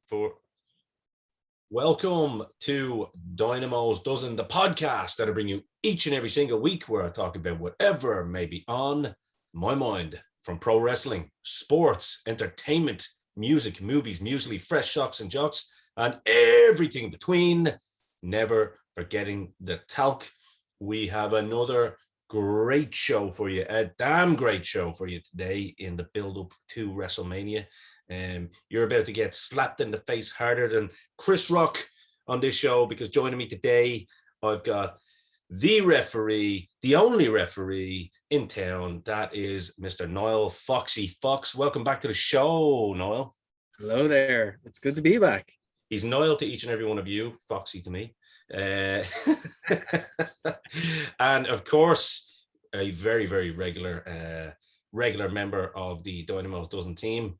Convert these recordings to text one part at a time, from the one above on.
for welcome to Dynamos Dozen, the podcast that'll bring you each and every single week where I talk about whatever may be on my mind, from pro wrestling, sports, entertainment, music, movies, muesli, fresh shocks and jocks, and everything between. Never forgetting the talc. We have another great show for you, a damn great show for you today in the build-up to Wrestlemania. You're about to get slapped in the face harder than Chris Rock on this show, because joining me today, I've got the referee, the only referee in town. That is Mr. Niall Foxy Fox. Welcome back to the show, Niall. Hello there. It's good to be back. He's Niall to each and every one of you, Foxy to me. And of course, a very, very regular member of the Dynamos Dozen team,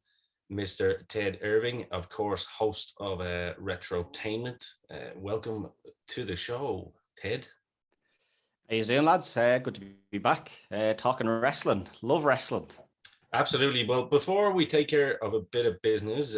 Mr. Ted Irving, of course, host of Retrotainment. Welcome to the show, Ted. How you doing, lads? Good to be back. Talking wrestling. Love wrestling. Absolutely. Well, before we take care of a bit of business,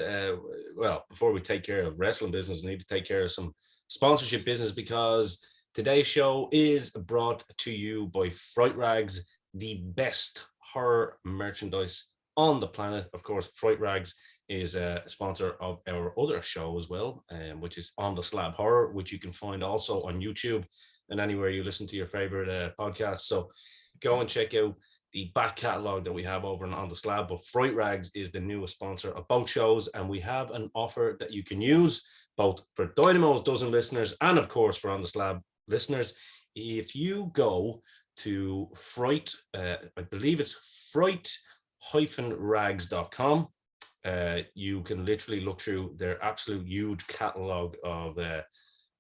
before we take care of wrestling business, we need to take care of some sponsorship business, because today's show is brought to you by Fright Rags, the best horror merchandise on the planet. Of course, Fright Rags is a sponsor of our other show as well, which is On the Slab Horror, which you can find also on YouTube and anywhere you listen to your favorite podcasts. So go and check out the back catalogue that we have over on the Slab. But Fright Rags is the newest sponsor of both shows, and we have an offer that you can use both for Dynamos Dozen listeners and of course for On the Slab listeners. If you go to Fright, I believe it's fright-rags.com, you can literally look through their absolute huge catalogue of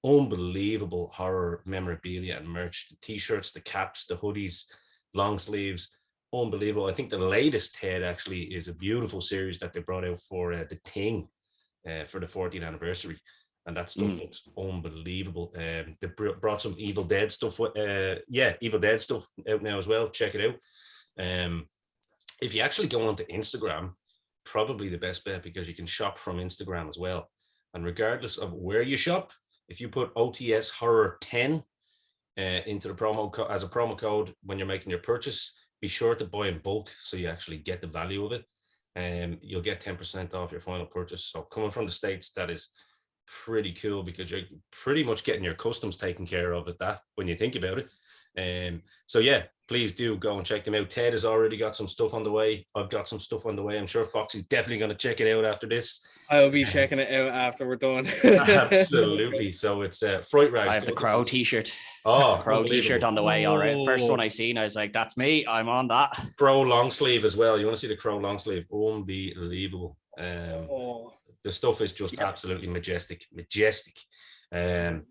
unbelievable horror memorabilia and merch, the t-shirts, the caps, the hoodies, long sleeves. Unbelievable. I think the latest, Ted, actually is a beautiful series that they brought out for The Thing for the 40th anniversary, and that stuff looks unbelievable. They brought some Evil Dead stuff Evil Dead stuff out now as well. Check it out. If you actually go onto Instagram, probably the best bet, because you can shop from Instagram as well, and regardless of where you shop, if you put OTS Horror 10 into the promo as a promo code when you're making your purchase, be sure to buy in bulk so you actually get the value of it. You'll get 10% off your final purchase. So coming from the States, that is pretty cool, because you're pretty much getting your customs taken care of at that when you think about it. So yeah, please do go and check them out. Ted has already got some stuff on the way. I've got some stuff on the way. I'm sure Foxy's definitely going to check it out after this. I'll be checking it out after we're done. Absolutely. So it's Fright Rags. I have the Crow t-shirt. Oh, Crow t-shirt on the way. All right. First one I seen, I was like, that's me. I'm on that. Crow long sleeve as well. You want to see the Crow long sleeve? Unbelievable. The stuff is just absolutely majestic. And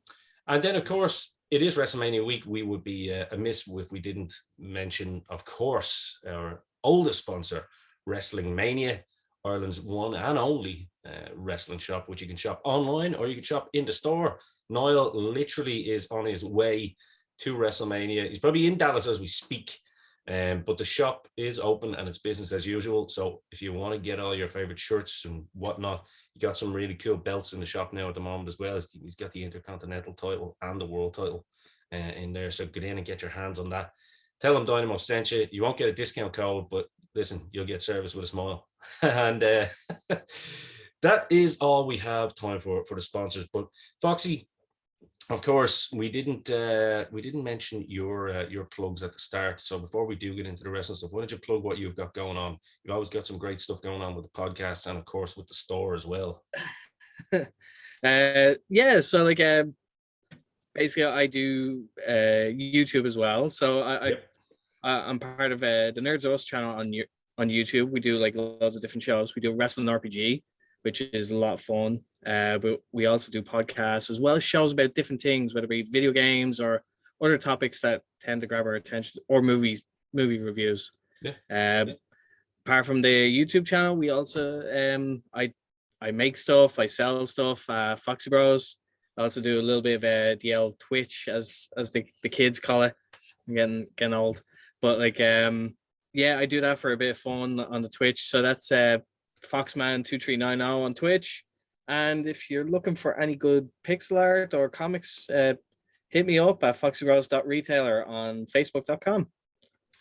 then, of course, it is WrestleMania week. We would be amiss if we didn't mention, of course, our oldest sponsor, Wrestlemania, Ireland's one and only wrestling shop, which you can shop online or you can shop in the store. Niall literally is on his way to WrestleMania. He's probably in Dallas as we speak, but the shop is open and it's business as usual. So if you want to get all your favorite shirts and whatnot, you got some really cool belts in the shop now at the moment as well. He's got the Intercontinental title and the World title in there. So get in and get your hands on that. Tell them Dynamo sent you. You won't get a discount code, but listen, you'll get service with a smile. And that is all we have time for the sponsors. But Foxy, of course, we didn't mention your plugs at the start. So before we do get into the wrestling stuff, why don't you plug what you've got going on? You've always got some great stuff going on with the podcast and of course with the store as well. So like basically I do YouTube as well. So I'm part of the Nerds of Us channel on YouTube. We do like loads of different shows. We do Wrestling RPG, which is a lot of fun. But we also do podcasts as well as shows about different things, whether it be video games or other topics that tend to grab our attention, or movie reviews. Apart from the YouTube channel, we also I make stuff, I sell stuff, Foxy Bros. I also do a little bit of the old Twitch, as the kids call it. I'm getting old, but like I do that for a bit of fun on the Twitch. So that's Foxman2390 on Twitch. And if you're looking for any good pixel art or comics, hit me up at foxyrose.retailer on facebook.com.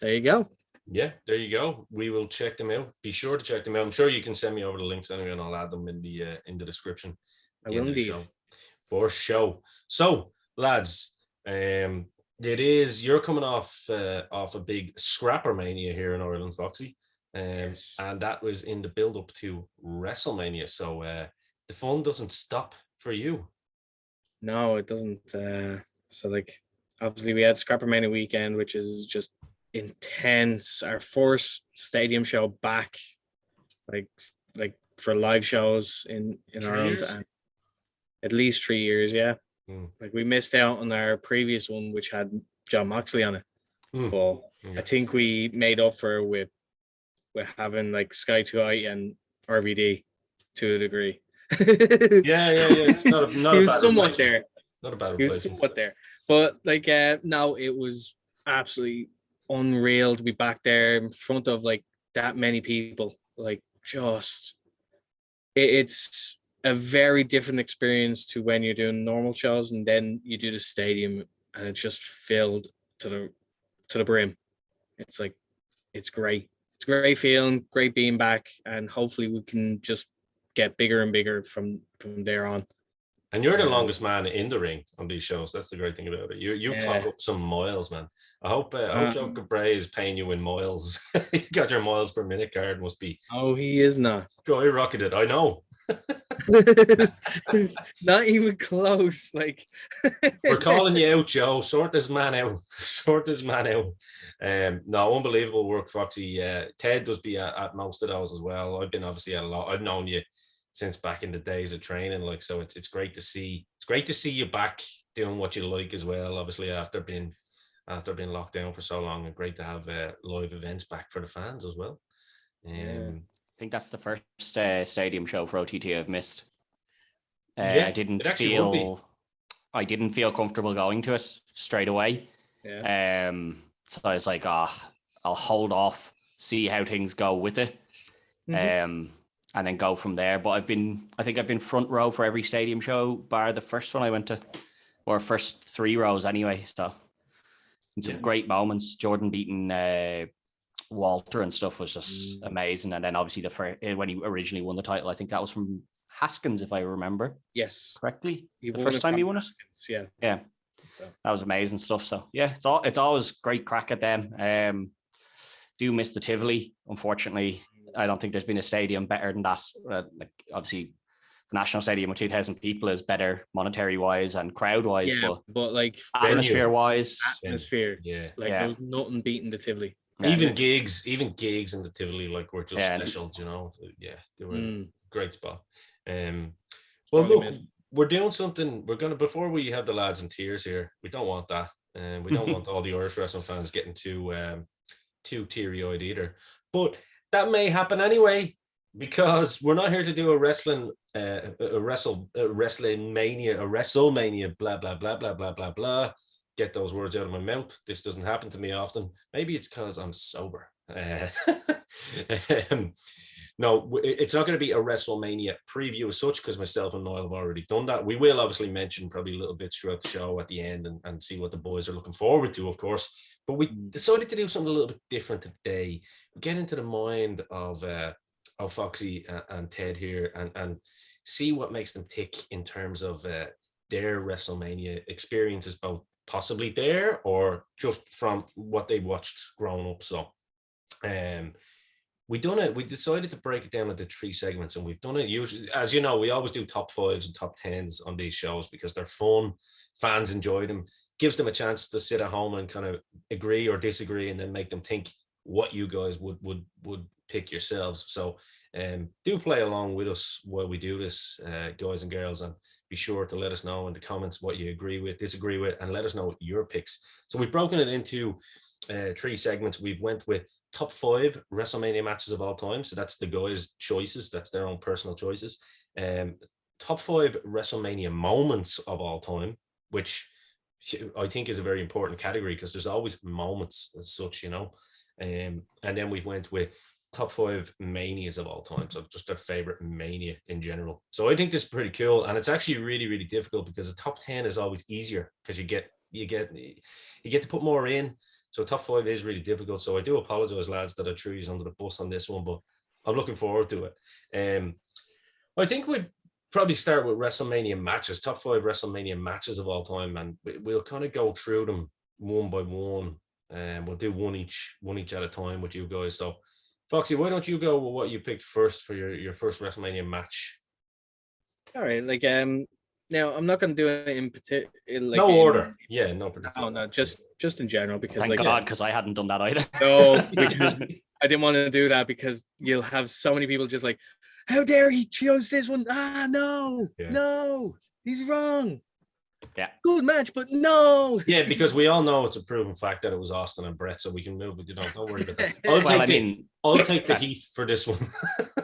There you go. Yeah, there you go. We will check them out. Be sure to check them out. I'm sure you can send me over the links anyway, and I'll add them in the description. I will indeed. For show. So, lads, you're coming off a big scrapper mania here in Ireland, Foxy. Yes. And that was in the build up to Wrestlemania. So the fun doesn't stop for you. No, it doesn't. So like obviously we had Scrapper Mania weekend, which is just intense. Our first stadium show back, like for live shows in Ireland, and at least 3 years. Yeah. Like we missed out on our previous one, which had John Moxley on it. But I think we made up for it with having like Sky 2i and RVD to a degree. yeah. It's not he was somewhat there. Not a bad He was somewhat there. But like no, it was absolutely unreal to be back there in front of like that many people. Like just it's a very different experience to when you're doing normal shows and then you do the stadium and it's just filled to the brim. It's like it's great. It's a great feeling, great being back, and hopefully we can just get bigger and bigger from there on. And you're the longest man in the ring on these shows. That's the great thing about it. You clock up some miles, man. I hope Joe Bray is paying you in miles. You got your miles per minute card. Must be. Oh, he is not. Skyrocketed. I know. Not even close. Like we're calling you out, Joe. Sort this man out. No, unbelievable work, Foxy. Ted does be at most of those as well. I've been obviously at a lot. I've known you since back in the days of training, like, so it's great to see. It's great to see you back doing what you like as well. Obviously, after being locked down for so long, and great to have live events back for the fans as well. I think that's the first stadium show for OTT I've missed. Yeah, I didn't feel comfortable going to it straight away. Yeah. So I was like, I'll hold off, see how things go with it. And then go from there. But I think I've been front row for every stadium show, bar the first one I went to, or first 3 rows anyway. So some great moments. Jordan beating Walter and stuff was just amazing. And then obviously when he originally won the title, I think that was from Haskins, if I remember. Yes, correctly. The first time he won it. Yeah. So that was amazing stuff. So yeah, it's always great crack at them. Do miss the Tivoli, unfortunately. I don't think there's been a stadium better than that. Like obviously, the National Stadium with 2,000 people is better monetary wise and crowd wise, but like atmosphere wise, there was nothing beating the Tivoli. Even gigs in the Tivoli like were just special, you know. Yeah, they were a great spot. Well, look, we're doing something. We're gonna, before we have the lads in tears here, we don't want that, and we don't want all the Irish wrestling fans getting too teary-eyed either. But that may happen anyway, because we're not here to do a WrestleMania, blah, blah, blah, blah, blah, blah, blah. Get those words out of my mouth. This doesn't happen to me often. Maybe it's because I'm sober. No, it's not going to be a WrestleMania preview as such, because myself and Niall have already done that. We will obviously mention probably little bits throughout the show at the end and see what the boys are looking forward to, of course. But we decided to do something a little bit different today. Get into the mind of Foxy and Ted here and see what makes them tick in terms of their WrestleMania experiences, both possibly there or just from what they watched growing up. So we decided to break it down into 3 segments, and we've done it usually, as you know, we always do top 5s and top 10s on these shows because they're fun, fans enjoy them, gives them a chance to sit at home and kind of agree or disagree, and then make them think what you guys would pick yourselves. So do play along with us while we do this, guys and girls, and be sure to let us know in the comments what you agree with, disagree with, and let us know your picks. So we've broken it into 3 segments. We've went with top 5 WrestleMania matches of all time. So that's the guys' choices. That's their own personal choices. Top 5 WrestleMania moments of all time, which I think is a very important category because there's always moments as such, you know. And then we've went with top 5 manias of all time. So just their favorite mania in general. So I think this is pretty cool, and it's actually really, really difficult because the top 10 is always easier because you get to put more in. So top 5 is really difficult. So I do apologize, lads, that I threw you under the bus on this one, but I'm looking forward to it. I think we'd probably start with WrestleMania matches, top 5 WrestleMania matches of all time, and we'll kind of go through them one by one, and we'll do one each at a time with you guys. So, Foxy, why don't you go with what you picked first for your first WrestleMania match? All right, like now I'm not going to do it in particular. Like, no order, yeah, no particular. No, just in general, because thank God, because I hadn't done that either. No, because I didn't want to do that because you'll have so many people just like, how dare he chose this one? No, he's wrong. Yeah, good match, but no. Yeah, because we all know it's a proven fact that it was Austin and Brett, so we can move it. Don't worry about that. I'll take the heat for this one.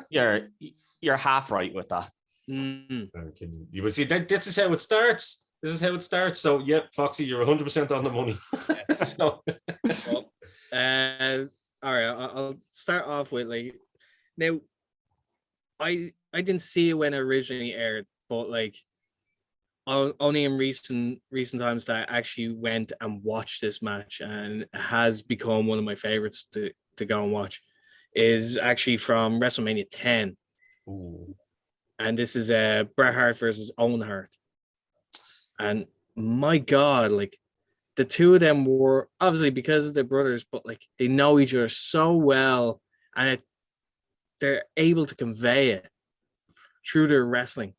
you're half right with that. You will see this is how it starts. So, yep, Foxy, you're 100% on the money. So. Well, all right, I'll start off with like now. I didn't see it when it originally aired, but like only in recent times that I actually went and watched this match, and it has become one of my favorites to go and watch. Is actually from WrestleMania 10. Ooh. And this is Bret Hart versus Owen Hart. And my God, like the two of them were obviously because they're brothers, but like they know each other so well, and they're able to convey it through their wrestling,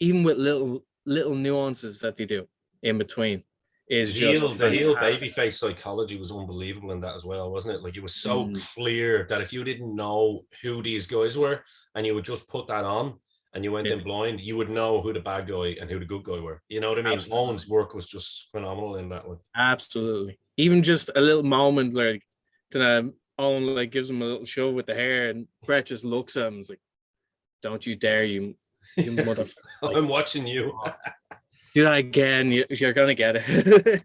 even with little nuances that they do in between. Is the heel babyface psychology was unbelievable in that as well, wasn't it? Like it was so clear that if you didn't know who these guys were and you would just put that on and you went in blind, you would know who the bad guy and who the good guy were. You know what I mean? Absolutely. Owen's work was just phenomenal in that one. Absolutely. Even just a little moment like Owen like gives him a little shove with the hair, and Brett just looks at him and is like, "Don't you dare, you motherfucker." I'm watching you. Do that again, you're gonna get it.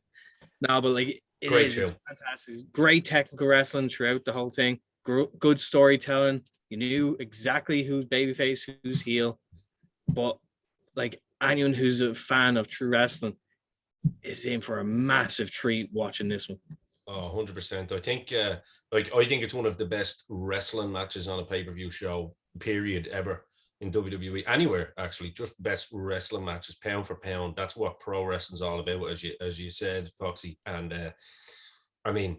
No, but like it's fantastic. Great technical wrestling throughout the whole thing. Good storytelling. You knew exactly who's babyface, who's heel. But like anyone who's a fan of true wrestling is in for a massive treat watching this one. Oh, 100%. I think I think it's one of the best wrestling matches on a pay-per-view show, period, ever. In WWE, anywhere actually, just best wrestling matches, pound for pound. That's what pro wrestling's all about, as you said, Foxy. And I mean,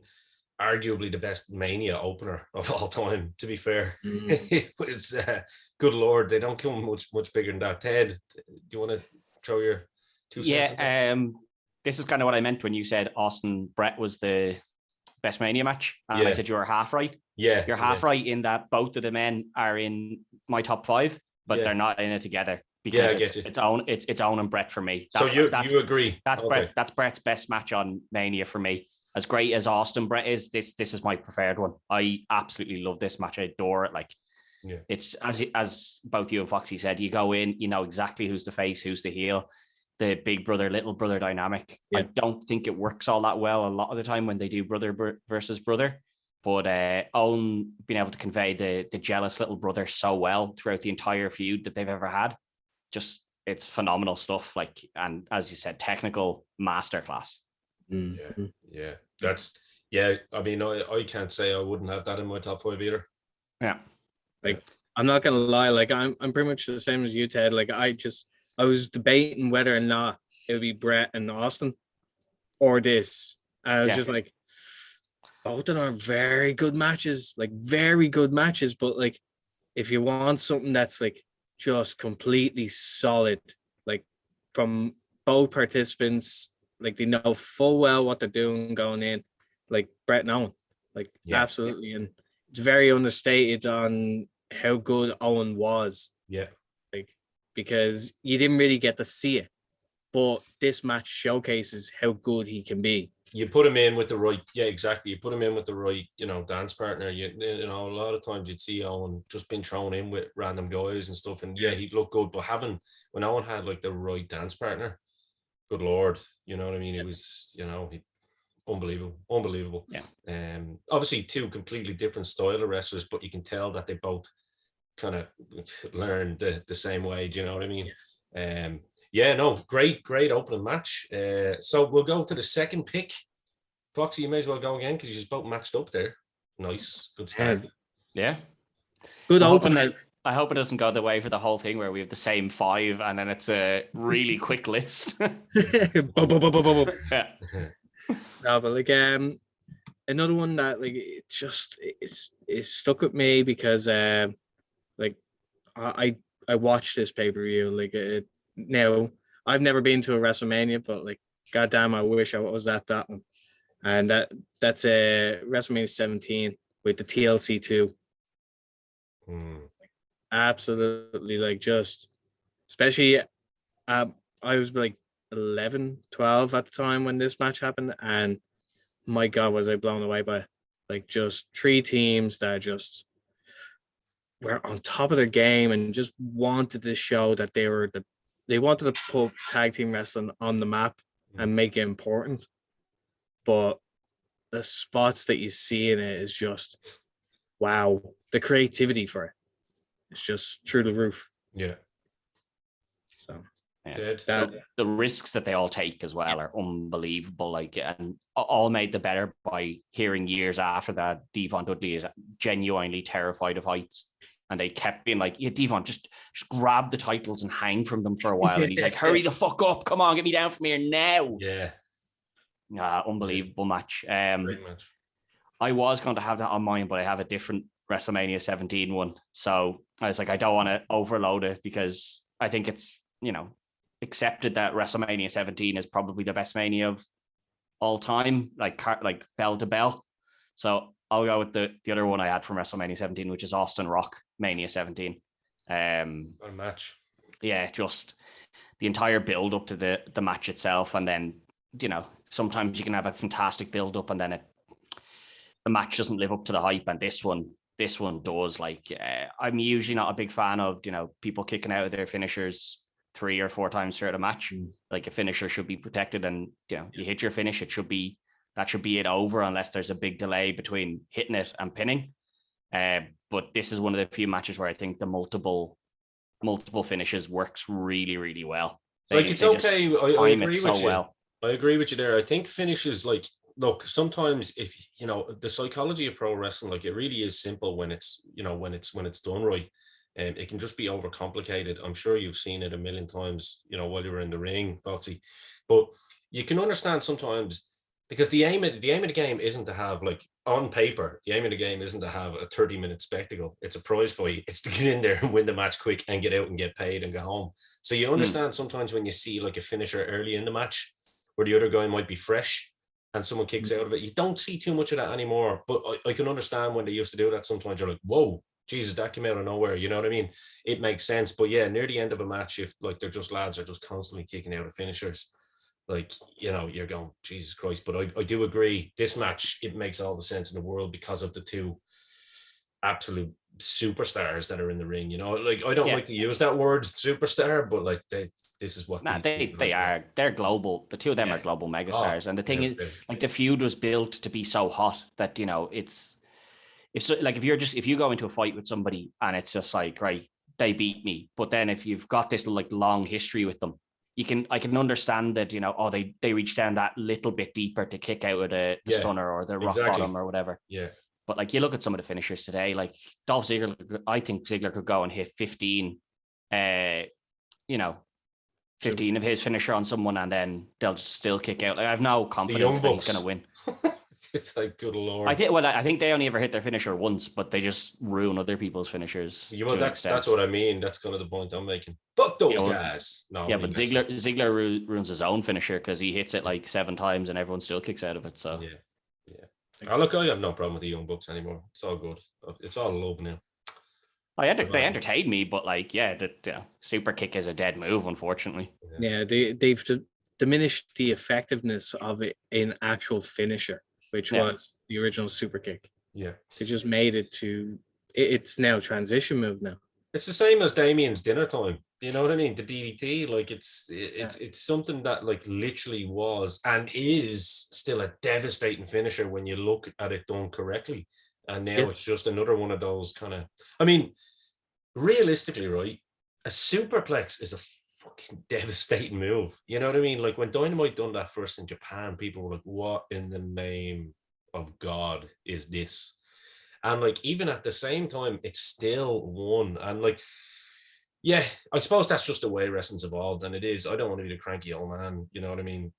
arguably the best Mania opener of all time. To be fair, it was good Lord, they don't come much bigger than that. Ted, do you want to throw your 2 cents? Yeah, this is kind of what I meant when you said Austin Brett was the best Mania match. I said you were half right. Yeah, you're half right in that both of the men are in my top 5. But they're not in it together because it's Owen and Brett for me. You agree? That's Brett's best match on Mania for me. As great as Austin Brett is, this is my preferred one. I absolutely love this match. I adore it. Like, it's as both you and Foxy said, you go in, you know exactly who's the face, who's the heel, the big brother, little brother dynamic. I don't think it works all that well a lot of the time when they do brother versus brother. But Owen being able to convey the jealous little brother so well throughout the entire feud that they've ever had, just it's phenomenal stuff. Like, and as you said, technical masterclass. Yeah. That's I mean, I can't say I wouldn't have that in my top 5 either. Yeah. Like, I'm not gonna lie, like I'm pretty much the same as you, Ted. Like I was debating whether or not it would be Brett and Austin or this. And I was just like, both of them are very good matches, but like if you want something that's like just completely solid, like from both participants, like they know full well what they're doing going in, like Brett and Owen, like absolutely. And it's very understated on how good Owen was. Yeah. Like, because you didn't really get to see it, but this match showcases how good he can be. You put him in with the right, exactly. You put him in with the right, dance partner. You know, a lot of times you'd see Owen just being thrown in with random guys and stuff, and he'd look good. But when Owen had like the right dance partner, good Lord, you know what I mean? It was, Unbelievable. Yeah. Obviously two completely different style of wrestlers, but you can tell that they both kind of learned the same way. Do you know what I mean? No, great opening match. So we'll go to the second pick. Foxy, you may as well go again because you just both matched up there. Nice, good start. Yeah. Good opener. I hope it doesn't go the way for the whole thing where we have the same 5 and then it's a really quick list. Yeah. No, but like another one that like it's stuck with me because like I watched this pay-per-view like now I've never been to a WrestleMania, but like goddamn I wish I was at that one. And that's WrestleMania 17 with the TLC 2. Absolutely, like just especially I was like 11, 12 at the time when this match happened, and my God, was I blown away by like just 3 teams that just were on top of their game and just wanted to show that they wanted to put tag team wrestling on the map and make it important. But the spots that you see in it is just wow. The creativity for it. It's just through the roof. Yeah. So the risks that they all take as well are unbelievable. Like, and all made the better by hearing years after that Devon Dudley is genuinely terrified of heights, and they kept being like, "Yeah, Devon, just grab the titles and hang from them for a while." And he's like, "Hurry the fuck up! Come on, get me down from here now!" Yeah. Unbelievable match. Great match. I was going to have that on mine, but I have a different WrestleMania 17 one. So I was like, I don't want to overload it because I think it's, accepted that WrestleMania 17 is probably the best Mania of all time, like bell to bell. So I'll go with the other one I had from WrestleMania 17, which is Austin Rock Mania 17. What a match. Yeah, just the entire build up to the match itself, and then sometimes you can have a fantastic build up and then the match doesn't live up to the hype, and this one does. Like, I'm usually not a big fan of people kicking out of their finishers 3 or 4 times throughout a match. Like, a finisher should be protected, and you hit your finish, that should be it over unless there's a big delay between hitting it and pinning. But this is one of the few matches where I think the multiple finishes works really, really well. It's okay. I agree with you. Well. I agree with you there. I think finishes, like, look, sometimes if the psychology of pro wrestling, like, it really is simple when it's when it's done right. It can just be overcomplicated. I'm sure you've seen it a million times, while you were in the ring, Foxy. But you can understand sometimes, because the aim of the game isn't to have, like, on paper, the aim of the game isn't to have a 30-minute spectacle. It's a prize fight. It's to get in there and win the match quick and get out and get paid and go home. So you understand sometimes when you see like a finisher early in the match where the other guy might be fresh and someone kicks out of it. You don't see too much of that anymore. But I can understand when they used to do that. Sometimes you're like, whoa, Jesus, that came out of nowhere. You know what I mean? It makes sense. But yeah, near the end of a match, if like they're just lads are just constantly kicking out of finishers, like, you're going, Jesus Christ. But I do agree. This match, it makes all the sense in the world because of the 2 absolute superstars that are in the ring. Like, I don't like to use that word superstar, but like this is what they're global. The 2 of them are global megastars. And the thing is, like, the feud was built to be so hot that it's like, if you go into a fight with somebody and it's just like, right, they beat me, but then if you've got this like long history with them, I can understand that, they reach down that little bit deeper to kick out with the stunner or the rock bottom or whatever. Yeah. But like, you look at some of the finishers today, like Dolph Ziggler, I think Ziggler could go and hit 15 of his finisher on someone and then they'll still kick out. Like, I have no confidence that he's going to win. It's like, good Lord. I think they only ever hit their finisher once, but they just ruin other people's finishers. That's what I mean. That's kind of the point I'm making. Fuck those guys. No. Yeah, but Ziggler ruins his own finisher because he hits it like 7 times and everyone still kicks out of it. So yeah. Look, I have no problem with the Young Bucks anymore. It's all good. It's all love now. They entertain me, but like, the super kick is a dead move, unfortunately. Yeah, they've diminished the effectiveness of it in actual finisher, which was the original super kick. Yeah. They just made it it's now a transition move now. It's the same as Damien's dinner time. You know what I mean? The DDT, like it's something that like literally was and is still a devastating finisher when you look at it done correctly. And now it's just another one of those kind of. I mean, realistically, right? A superplex is a fucking devastating move. You know what I mean? Like when Dynamite done that first in Japan, people were like, "What in the name of God is this?" And like even at the same time, it's still won. And like, yeah, I suppose that's just the way wrestling's evolved, and it is. I don't want to be the cranky old man, you know what I mean?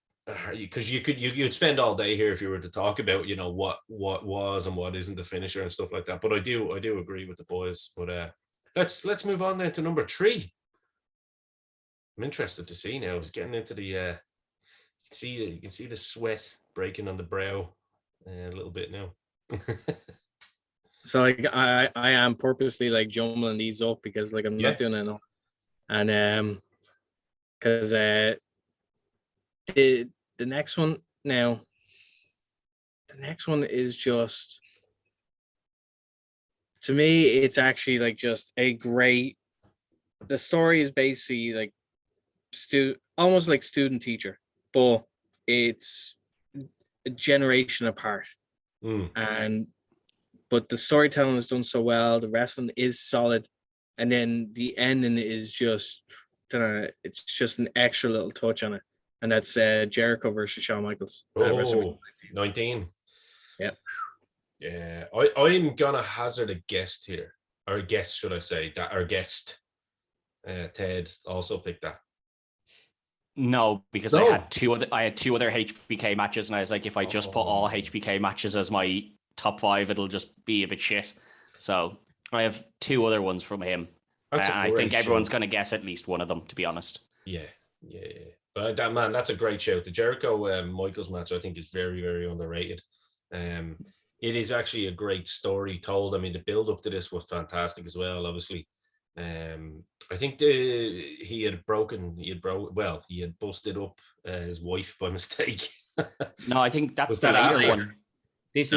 Because you'd spend all day here if you were to talk about, you know, what was and what isn't the finisher and stuff like that. But I do agree with the boys. But let's move on then to number 3. I'm interested to see now. It's getting into the you can see the sweat breaking on the brow a little bit now. So like I am purposely like jumbling these up because like I'm not doing it enough. And because the next one now, the next one is just, to me, it's actually like just a great, the story is basically like almost like student teacher, but it's a generation apart. But the storytelling is done so well, the wrestling is solid, and then the ending is just, it's just an extra little touch on it, and that's Jericho versus Shawn Michaels. 19. Yeah. I'm gonna hazard a guess here, or a guess, should I say, that our guest Ted also picked that. No, because I had two other HBK matches, and I was like, if I just put all HBK matches as my top 5, it'll just be a bit shit. So I have 2 other ones from him. I think everyone's going to guess at least one of them, to be honest. Yeah. But that's a great shout. The Jericho Michaels match, I think, is very, very underrated. It is actually a great story told. I mean, the build up to this was fantastic as well. Obviously, I think he had busted up his wife by mistake. No, I think that's the later one. This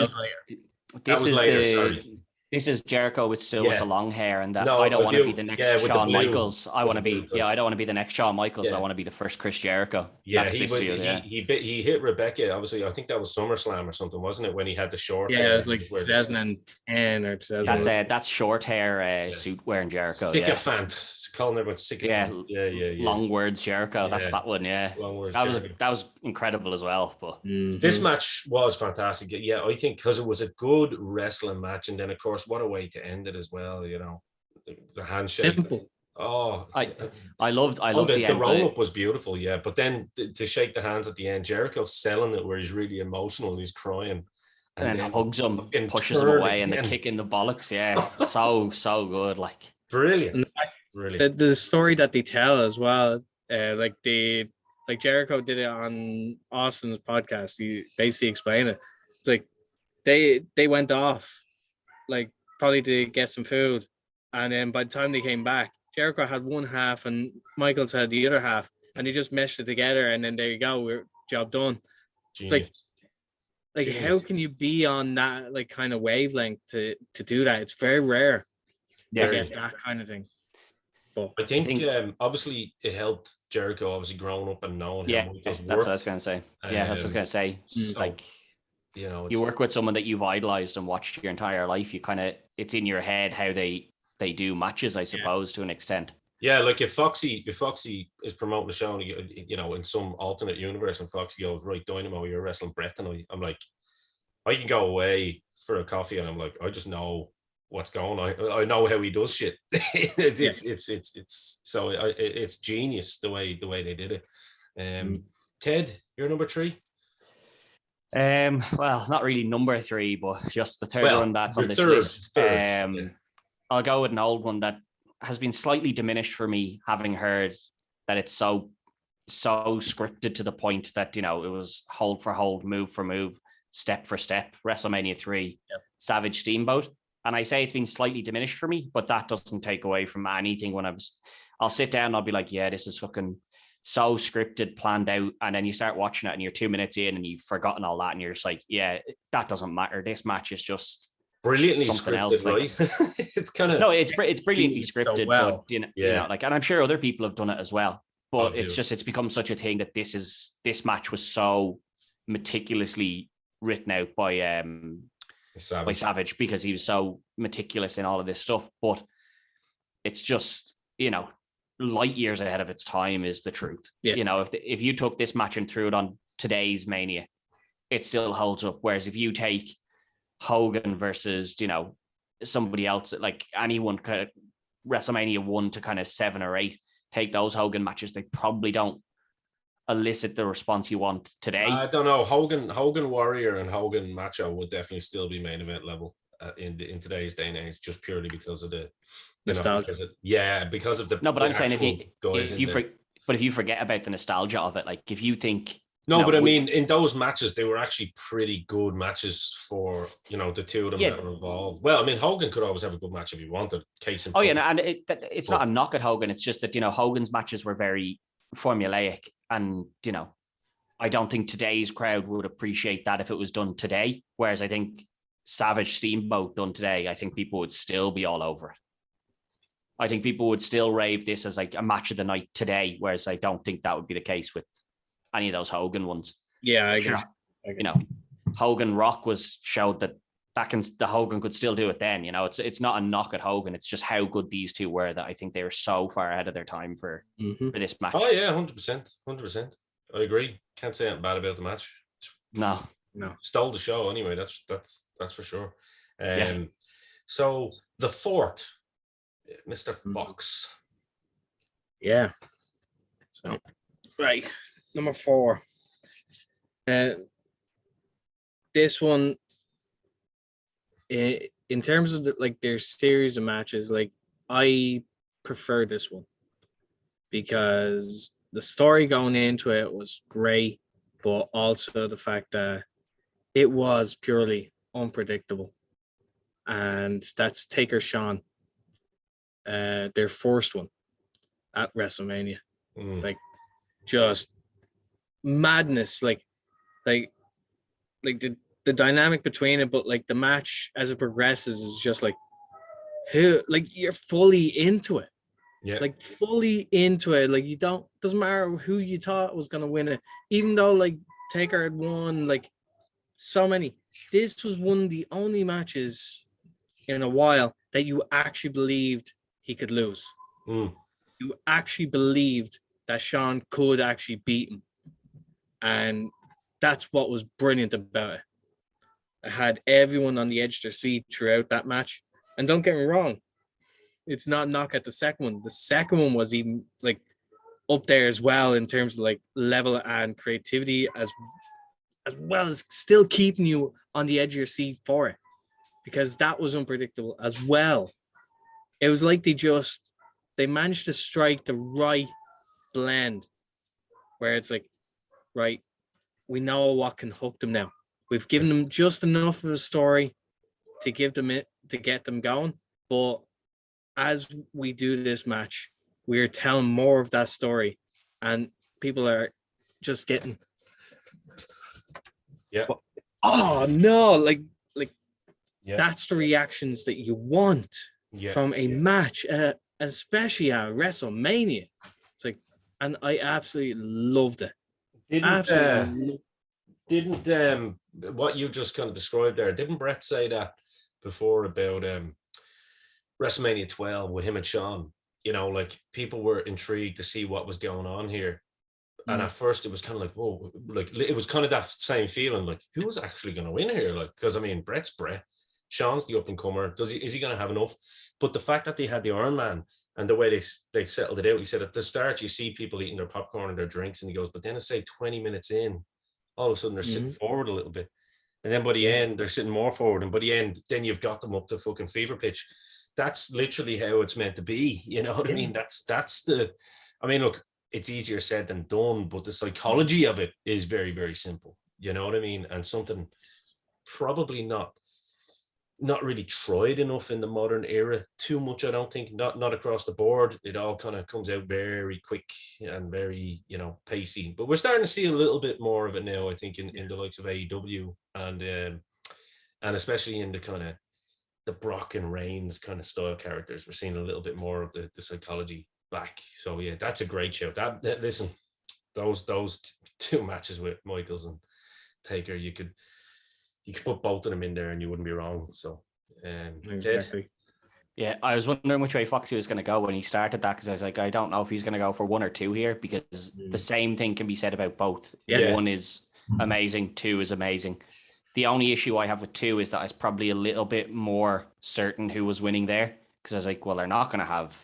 is Jericho with the long hair, and that I don't want to be the next Shawn Michaels. I want to be I don't want to be the next Shawn Michaels. I want to be the first Chris Jericho. Yeah, he hit Rebecca. Obviously, I think that was SummerSlam or something, wasn't it? When he had the short hair. Yeah, it was like 2010 or 2000. That's short hair suit wearing Jericho. Sycophant. Calling everyone sycophant. Yeah. Long words Jericho. That's that one. Yeah, long words. That was incredible as well. But this match was fantastic. Yeah, I think because it was a good wrestling match, and then of course, what a way to end it as well. You know, the handshake. Simple. Oh, I loved the roll up was beautiful. Yeah, but then to shake the hands at the end, Jericho selling it where he's really emotional and he's crying. And then hugs him, pushes him away, and the kick in the bollocks. Yeah, so good. Like brilliant. The story that they tell as well, like Jericho did it on Austin's podcast. You basically explain it. It's like they went off, like probably to get some food, and then by the time they came back, Jericho had one half and Michaels had the other half, and they just meshed it together, and then there you go, we're job done. Genius. It's like how can you be on that like kind of wavelength to do that? It's very rare to get that kind of thing. But I think obviously it helped Jericho obviously growing up and knowing how Michaels that's worked. What I was going to say. That's what I was going to say. So, like, you know, you work with someone that you've idolized and watched your entire life. You it's in your head how they do matches, I suppose, to an extent. Yeah, like if Foxy is promoting the show, and you know, in some alternate universe, and Foxy goes, right, Dynamo, you're wrestling Brett, and I'm like, I can go away for a coffee, and I'm like, I just know what's going on. I know how he does shit. It's genius the way they did it. Ted, you're number 3. Well, not really number 3, but just the third one that's on this list. I'll go with an old one that has been slightly diminished for me, having heard that it's so scripted to the point that, you know, it was hold for hold, move for move, step for step. WrestleMania 3, Savage Steamboat. And I say it's been slightly diminished for me, but that doesn't take away from anything. I'll sit down and I'll be like, yeah, this is fucking so scripted, planned out. And then you start watching it and you're 2 minutes in and you've forgotten all that. And you're just like, yeah, that doesn't matter. This match is just brilliantly something scripted, else. Like, right? It's kind of no, it's brilliantly so scripted, well. but you know, like, and I'm sure other people have done it as well. But it's become such a thing that this match was so meticulously written out by Savage because he was so meticulous in all of this stuff. But it's just, you know, light years ahead of its time is the truth. Yeah. You know, if you took this match and threw it on today's Mania, it still holds up. Whereas if you take Hogan versus, you know, somebody else, like anyone kind of WrestleMania 1 to kind of 7 or 8, take those Hogan matches, they probably don't elicit the response you want today. I don't know. Hogan Warrior and Hogan Macho would definitely still be main event level in today's day and age, just purely because of the nostalgia. Because of the no. But I'm saying if you forget about the nostalgia of it, like if you think. No, but I mean, in those matches, they were actually pretty good matches for, you know, the two of them that were involved. Well, I mean, Hogan could always have a good match if he wanted. Case in point. Yeah, and it's not a knock at Hogan. It's just that, you know, Hogan's matches were very formulaic, and, you know, I don't think today's crowd would appreciate that if it was done today. Whereas I think Savage Steamboat done today, I think people would still be all over it. I think people would still rave this as like a match of the night today, whereas I don't think that would be the case with any of those Hogan ones. Yeah, you know, Hogan Rock showed that the Hogan could still do it then. You know, it's not a knock at Hogan. It's just how good these two were that I think they were so far ahead of their time for this match. Oh yeah, 100%. I agree. Can't say anything bad about the match. No. Stole the show anyway. That's for sure. So the fourth, Mr. Fox. Yeah. So right. Number 4. This one, in terms of their series of matches, like, I prefer this one because the story going into it was great, but also the fact that it was purely unpredictable. And that's Taker Shawn, their first one at WrestleMania. Like, just madness, like the dynamic between it, but like the match as it progresses is just like, you're fully into it. Yeah, like fully into it. Like, doesn't matter who you thought was gonna win it, even though like Taker had won like so many. This was one of the only matches in a while that you actually believed he could lose. You actually believed that Shawn could actually beat him. And that's what was brilliant about it. I had everyone on the edge of their seat throughout that match. And don't get me wrong, it's not a knock at the second one. The second one was even like up there as well in terms of like level and creativity, as well as still keeping you on the edge of your seat for it, because that was unpredictable as well. It was like they managed to strike the right blend where it's like, right, we know what can hook them now. We've given them just enough of a story to give them it, to get them going. But as we do this match, we're telling more of that story, and people are just getting, oh no, like that's the reactions that you want from a match, especially at WrestleMania. It's like, and I absolutely loved it. Didn't what you just kind of described there, didn't Brett say that before about WrestleMania 12 with him and Shawn? You know, like, people were intrigued to see what was going on here. And at first it was kind of like, whoa, like, it was kind of that same feeling, like, who was actually going to win here? Like, because I mean, Brett's Brett, Shawn's the up and comer. Is he going to have enough? But the fact that they had the Iron Man and the way they settled it out, he said at the start you see people eating their popcorn and their drinks, and he goes, but then it's say 20 minutes in, all of a sudden they're sitting forward a little bit, and then by the end they're sitting more forward, and by the end then you've got them up to fucking fever pitch. That's literally how it's meant to be. You know what I mean? That's the. I mean, look, it's easier said than done, but the psychology of it is very, very simple. You know what I mean? And something probably not really tried enough in the modern era too much. I don't think, not across the board. It all kind of comes out very quick and very, you know, pacey. But we're starting to see a little bit more of it now, I think, in the likes of AEW and especially in the kind of the Brock and Reigns kind of style characters. We're seeing a little bit more of the psychology back. So yeah, that's a great show. Listen, those two matches with Michaels and Taker, you could put both of them in there and you wouldn't be wrong. So Exactly. Yeah, I was wondering which way Foxy was going to go when he started that, because I was like, I don't know if he's going to go for 1 or 2 here, because the same thing can be said about both. Yeah. 1 is amazing, 2 is amazing. The only issue I have with 2 is that I was probably a little bit more certain who was winning there, because I was like, well, they're not going to have,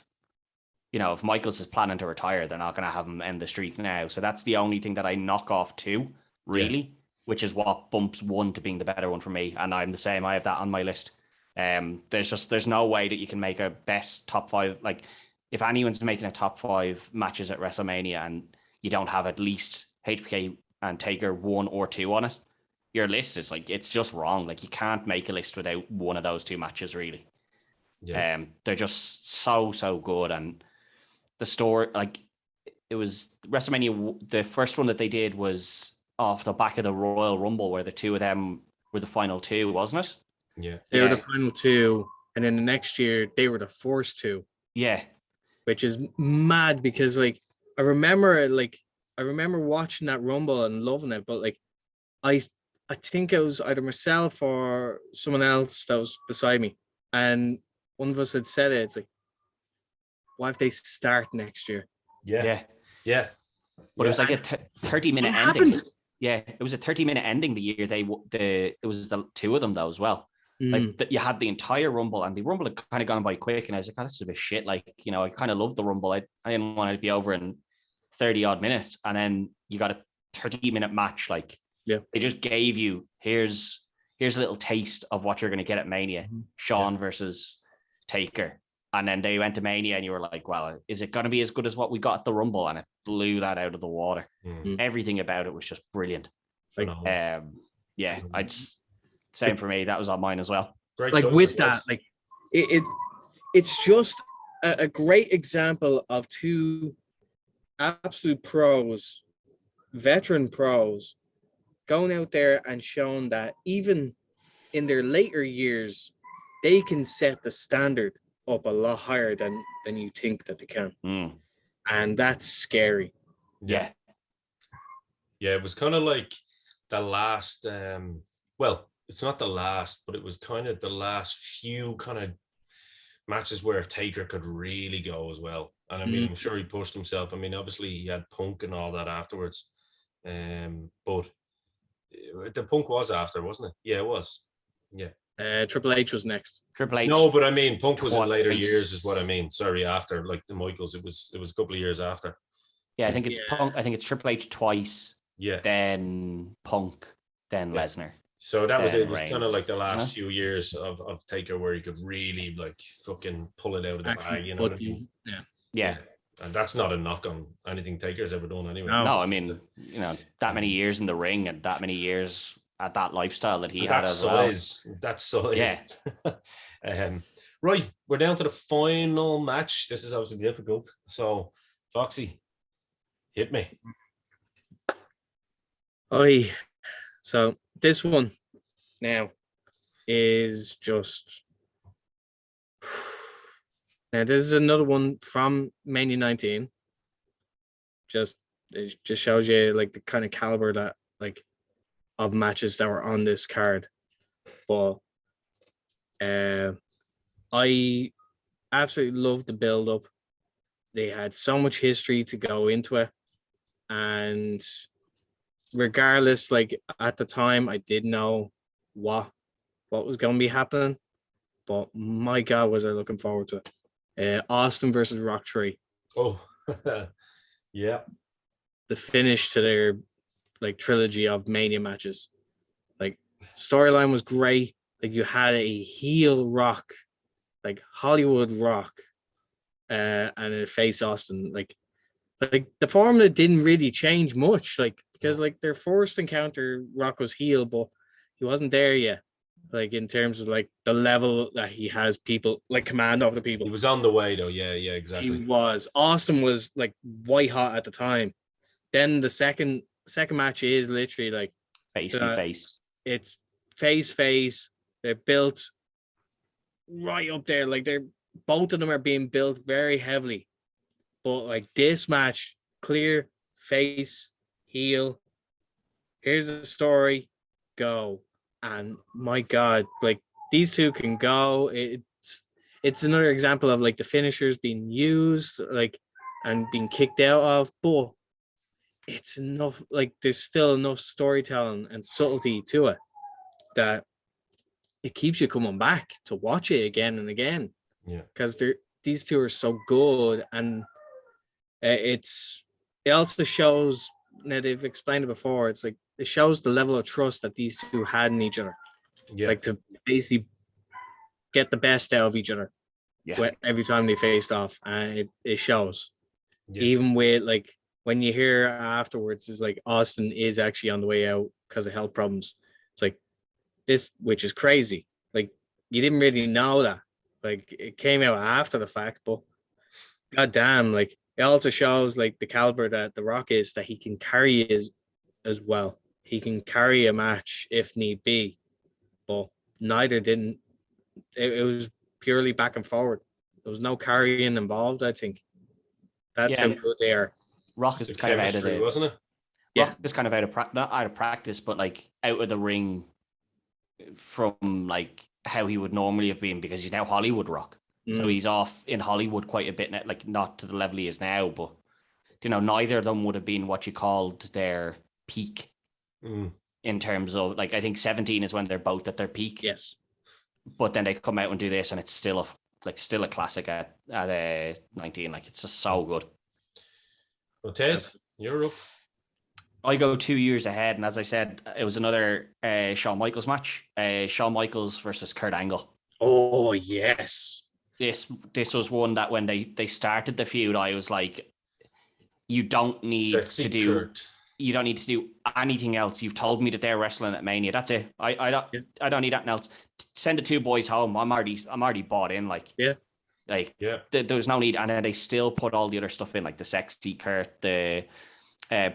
if Michaels is planning to retire, they're not going to have him end the streak now. So that's the only thing that I knock off 2, really, which is what bumps 1 to being the better one for me. And I'm the same. I have that on my list. There's no way that you can make a best top 5. Like, if anyone's making a top 5 matches at WrestleMania and you don't have at least HBK and Taker 1 or 2 on it, your list is like, it's just wrong. Like, you can't make a list without one of those 2 matches, really. Yeah. They're just so good. And the story, like, it was WrestleMania, the first one that they did was off the back of the Royal Rumble, where the 2 of them were the final 2, wasn't it? Yeah. They were the final 2, and then the next year they were the first 2. Yeah. Which is mad, because like I remember watching that Rumble and loving it, but like I think it was either myself or someone else that was beside me, and one of us had said it. It's like, what if they start next year? Yeah. But it was like a 30-minute ending. Yeah, it was a 30-minute ending the year it was the 2 of them though as well. Like, that you had the entire Rumble, and the Rumble had kind of gone by quick, and I was like, oh, this is a bit shit. Like, I kind of loved the Rumble. I didn't want it to be over in 30 odd minutes, and then you got a 30-minute match. Like, they just gave you, here's a little taste of what you're going to get at Mania. Shawn versus Taker. And then they went to Mania, and you were like, well, is it going to be as good as what we got at the Rumble? And it blew that out of the water. Everything about it was just brilliant. Like, same for me. That was on mine as well. Great like with that, like it's just a great example of 2 absolute pros, veteran pros, going out there and showing that even in their later years, they can set the standard up a lot higher than you think that they can. And that's scary. Yeah, it was kind of like the last it's not the last, but it was kind of the last few kind of matches where Taker could really go as well. And I mean, I'm sure he pushed himself. I mean, obviously he had Punk and all that afterwards. But the Punk was after, wasn't it? Yeah, it was. Yeah. Triple H was next. Triple H. No, but I mean, Punk was in later years, is what I mean. Sorry, after, like the Michaels, it was a couple of years after. Yeah, I think it's Punk. I think it's Triple H twice. Yeah. Then Punk. Then Lesnar. So that was it. It was kind of like the last few years of Taker where he could really like fucking pull it out of the bag, you know what I mean? Yeah. And that's not a knock on anything Taker's ever done anyway. No, I mean, that many years in the ring and that many years at that lifestyle that he had as well. That size. Yeah. Right, we're down to the final match. This is obviously difficult. So, Foxy, hit me. Oi. So this one now is just. Now this is another one from Mania 19. It just shows you like the kind of caliber that like of matches that were on this card. But I absolutely loved the build up. They had so much history to go into it, and regardless, like at the time, I didn't know what was going to be happening, but my God, was I looking forward to it. Austin versus Rock 3. Oh, yeah. The finish to their like trilogy of Mania matches. Like, storyline was great. Like, you had a heel Rock, like Hollywood Rock, and a face Austin. Like the formula didn't really change much. Like, because like their first encounter, Rock was heel, but he wasn't there yet. Like, in terms of like the level that he has people like command over the people. He was on the way though. Yeah, exactly. He was. Austin was like white hot at the time. Then the second match is literally like face to face. It's face. They're built right up there. Like both of them are being built very heavily. But like this match, clear face, heel. Here's the story, go. And my God, like these two can go. It's another example of like the finishers being used, like and being kicked out of, but it's enough, like there's still enough storytelling and subtlety to it that it keeps you coming back to watch it again and again. Yeah. Because these two are so good, and it also shows, now they've explained it before, it's like it shows the level of trust that these two had in each other. Yeah. Like to basically get the best out of each other. Yeah. Every time they faced off, and it shows. Yeah. Even with like when you hear afterwards is like Austin is actually on the way out because of health problems. It's like this, which is crazy. Like you didn't really know that. Like it came out after the fact, but goddamn, like it also shows like the caliber that The Rock is, that he can carry as well. He can carry a match if need be, but neither didn't. It was purely back and forward. There was no carrying involved, I think. That's how good they are. Rock is kind of out of the, wasn't it? Rock is kind of not out of practice, but like out of the ring from like how he would normally have been, because he's now Hollywood Rock. So he's off in Hollywood quite a bit, like not to the level he is now, but you know, neither of them would have been what you called their peak in terms of, like, I think 17 is when they're both at their peak. Yes. But then they come out and do this, and it's still a classic at 19. Like, it's just so good. Well, Ted, you're up. I go 2 years ahead, and as I said, it was another Shawn Michaels match. Shawn Michaels versus Kurt Angle. Oh yes. This was one that when they started the feud, I was like, you don't need to do anything else. You've told me that they're wrestling at Mania. That's it. I don't need anything else. Send the two boys home. I'm already bought in. Like, there's no need. And then they still put all the other stuff in, like the sexy Kurt, the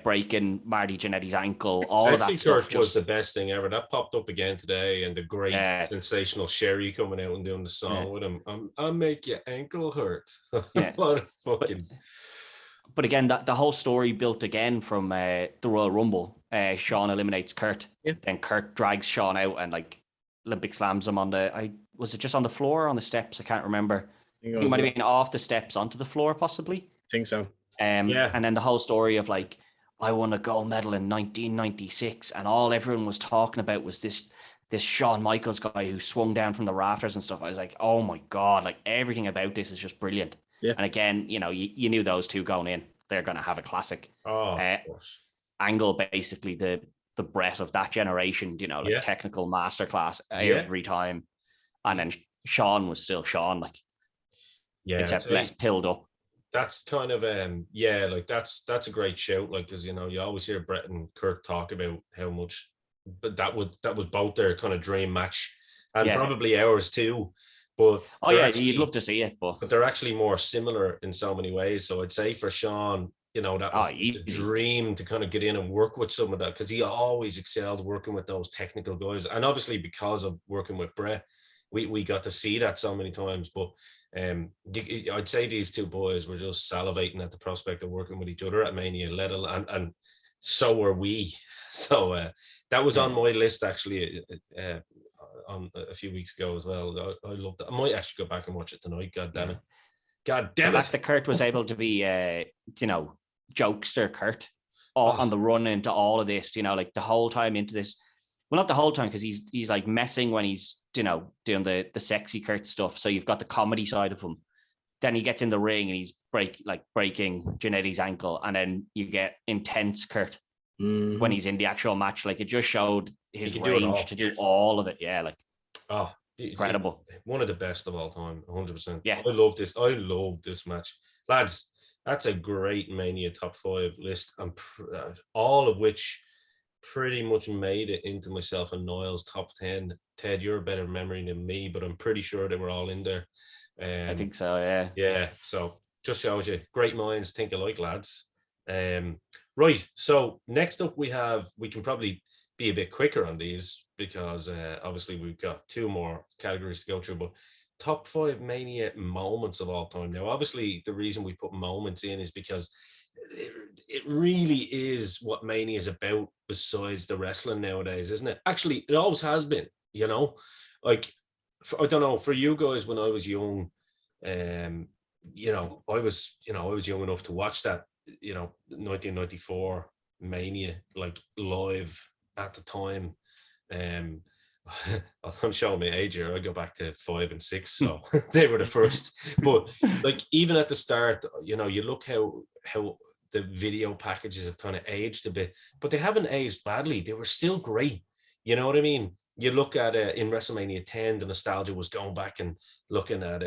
breaking Marty Jannetty's ankle, all sexy of that stuff. Kurt was the best thing ever. That popped up again today, and the great sensational Sherry coming out and doing the song with him. I'll make your ankle hurt. What a fucking. But again, the whole story built again from the Royal Rumble. Shawn eliminates Kurt. Yeah. Then Kurt drags Shawn out and like Olympic slams him on was it just on the floor or on the steps? I can't remember. He might have been off the steps onto the floor, possibly. I think so. And then the whole story of like, I won a gold medal in 1996, and all everyone was talking about was this Shawn Michaels guy who swung down from the rafters and stuff. I was like, oh my God, like everything about this is just brilliant. Yeah. And again, you know, you knew those two going in, they're going to have a classic. Oh, of course. Angle, basically the breadth of that generation, you know, like technical masterclass every time. And then Shawn was still Shawn, like, except less pilled up. That's kind of like that's a great shout, like, because you know you always hear Bret and Kurt talk about how much, but that was both their kind of dream match, and probably ours too. But you'd love to see it, but they're actually more similar in so many ways. So I'd say for Shawn, you know, that was the dream to kind of get in and work with some of that, because he always excelled working with those technical guys, and obviously because of working with Bret, we got to see that so many times. But I'd say these two boys were just salivating at the prospect of working with each other at Mania, and so were we. So that was on my list actually on a few weeks ago as well. I loved it. I might actually go back and watch it tonight. God damn it! God damn it! The fact that Kurt was able to be, you know, jokester Kurt on the run into all of this, you know, like the whole time into this. Well, not the whole time, because he's like messing when he's, you know, doing the sexy Kurt stuff. So you've got the comedy side of him. Then he gets in the ring and he's breaking Jannetty's ankle, and then you get intense Kurt when he's in the actual match. Like, it just showed his range to do all of it. Yeah, like incredible. One of the best of all time, 100%. Yeah, I love this match, lads. That's a great Mania top 5 list, and all of which pretty much made it into myself and Niall's top 10. Ted, you're a better memory than me, but I'm pretty sure they were all in there. I think so, yeah. Yeah, so just shows you, great minds think alike, lads. Right, so next up we can probably be a bit quicker on these, because obviously we've got 2 more categories to go through, but top 5 Mania moments of all time. Now, obviously, the reason we put moments in is because it really is what Mania is about besides the wrestling nowadays, isn't it? Actually, it always has been, you know, like, I don't know, for you guys, when I was young, you know, I was young enough to watch that, you know, 1994 Mania, like, live at the time. I'm showing my age here. I go back to 5 and 6, so they were the first. But like, even at the start, you know, you look how the video packages have kind of aged a bit, but they haven't aged badly. They were still great. You know what I mean? You look at in WrestleMania 10, the nostalgia was going back and looking at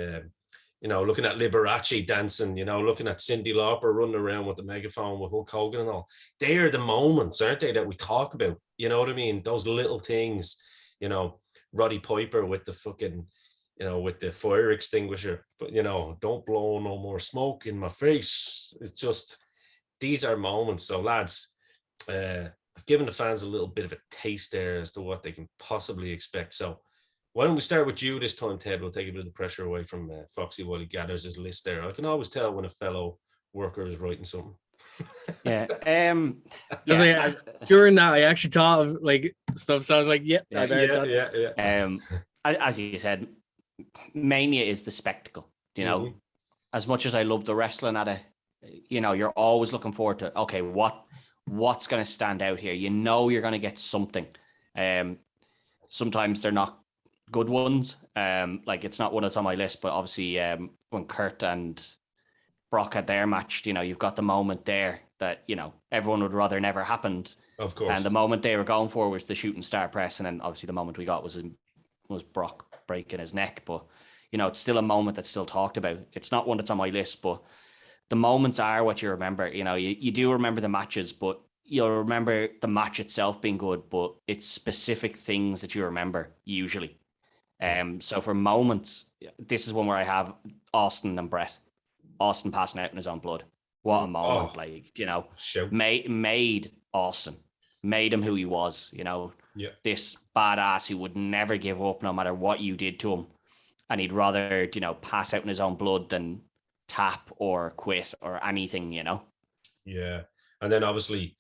you know, looking at Liberace dancing, you know, looking at Cyndi Lauper running around with the megaphone with Hulk Hogan and all. They are the moments, aren't they, that we talk about? You know what I mean? Those little things, you know, Roddy Piper with the fucking, you know, with the fire extinguisher, but, you know, don't blow no more smoke in my face. It's just, these are moments. So, lads, I've given the fans a little bit of a taste there as to what they can possibly expect. So, why don't we start with you this time, Ted? We'll take a bit of the pressure away from Foxy while he gathers his list there. I can always tell when a fellow worker is writing something. Yeah. During that, I actually thought of like stuff. So I was like, I better as you said, Mania is the spectacle. You know, as much as I love the wrestling at it, you know, you're always looking forward to, okay, what's going to stand out here? You know, you're going to get something. Sometimes they're not good ones. Like, it's not one that's on my list, but obviously when Kurt and Brock had their match, you know, you've got the moment there that, you know, everyone would rather never happened. Of course. And the moment they were going for was the shooting star press, and then obviously the moment we got was Brock breaking his neck. But, you know, it's still a moment that's still talked about. It's not one that's on my list, but the moments are what you remember. You know, you do remember the matches, but you'll remember the match itself being good, but it's specific things that you remember usually. So for moments, this is one where I have Austin and Brett. Austin passing out in his own blood. What a moment! Like, you know, made Austin, made him who he was. You know, this badass who would never give up no matter what you did to him, and he'd rather, you know, pass out in his own blood than tap or quit or anything. You know. Yeah, and then obviously,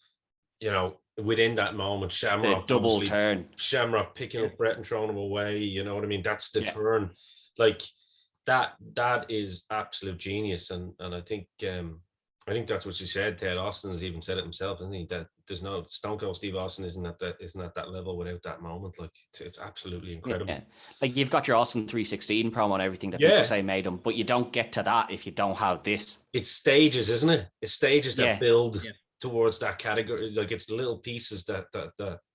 you know, within that moment, Shamrock, the double turn, Shamrock picking up Brett and throwing him away. You know what I mean? That's the turn. Like, that is absolute genius, and I think that's what she said. Ted Austin has even said it himself, isn't he? That there's no Stone Cold Steve Austin isn't at that level without that moment. Like, it's absolutely incredible. Yeah. Like, you've got your Austin 316 promo and everything that people say made him, but you don't get to that if you don't have this. It's stages, isn't it? It's stages that build towards that category. Like, it's little pieces that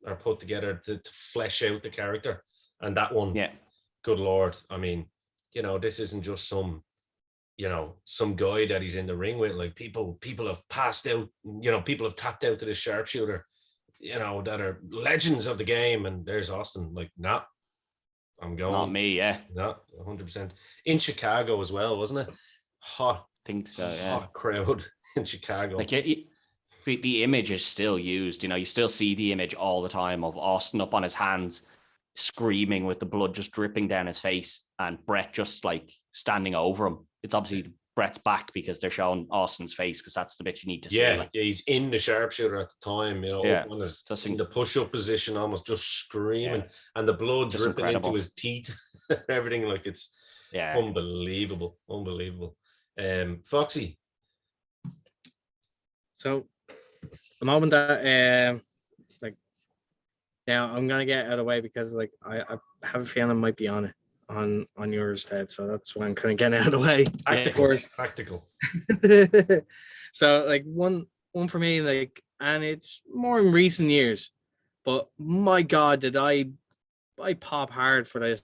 are put together to flesh out the character. And that one, good Lord, I mean, you know, this isn't just some guy that he's in the ring with. Like, people have passed out, you know, people have tapped out to the sharpshooter, you know, that are legends of the game. And there's Austin, like, nah, I'm going. Not me, No, 100%. In Chicago as well, wasn't it? Hot. I think so, hot crowd in Chicago. Like, the image is still used, you know, you still see the image all the time of Austin up on his hands, screaming with the blood just dripping down his face, and Brett just like standing over him. It's obviously Brett's back because they're showing Austin's face, because that's the bit you need to see. Yeah, he's in the sharpshooter at the time, you know, up on his, in the push-up position, almost just screaming, and the blood just dripping into his teeth, everything. Like, it's unbelievable. Foxy. So the moment that I'm gonna get out of the way, because like I have a feeling I might be on it on yours, Ted. So that's why I'm kind of getting out of the way. Practical. So like one for me, like, and it's more in recent years, but my God, did I pop hard for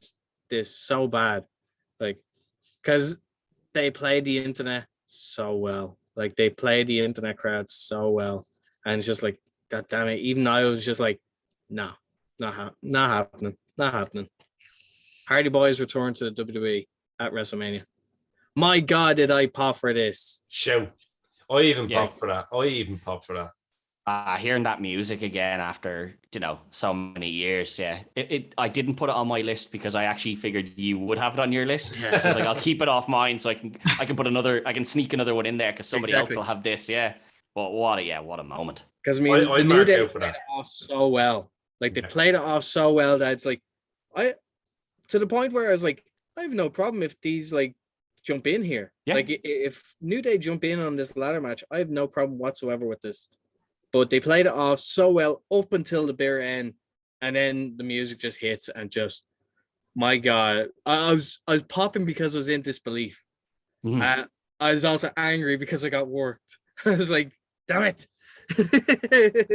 this so bad, like, because they played the internet so well. Like, they played the internet crowd so well, and it's just like, God damn it. Even I was just like, no, not happening. Hardy Boys return to the WWE at WrestleMania. My God, did I pop for this? Show. I even popped for that. Hearing that music again after, so many years, yeah. I didn't put it on my list because I actually figured you would have it on your list. Yeah. So I was like, I'll keep it off mine so I can sneak another one in there because somebody else will have this, yeah. But what a moment. Because I mean, I the New marked Day out for played that. it off so well. Like they played it off so well that it's like, to the point where I was like, I have no problem if these like jump in here. Yeah. Like if New Day jump in on this ladder match, I have no problem whatsoever with this. But they played it off so well up until the bitter end, and then the music just hits and just, my God, I was popping because I was in disbelief. Mm-hmm. I was also angry because I got worked. I was like, damn it.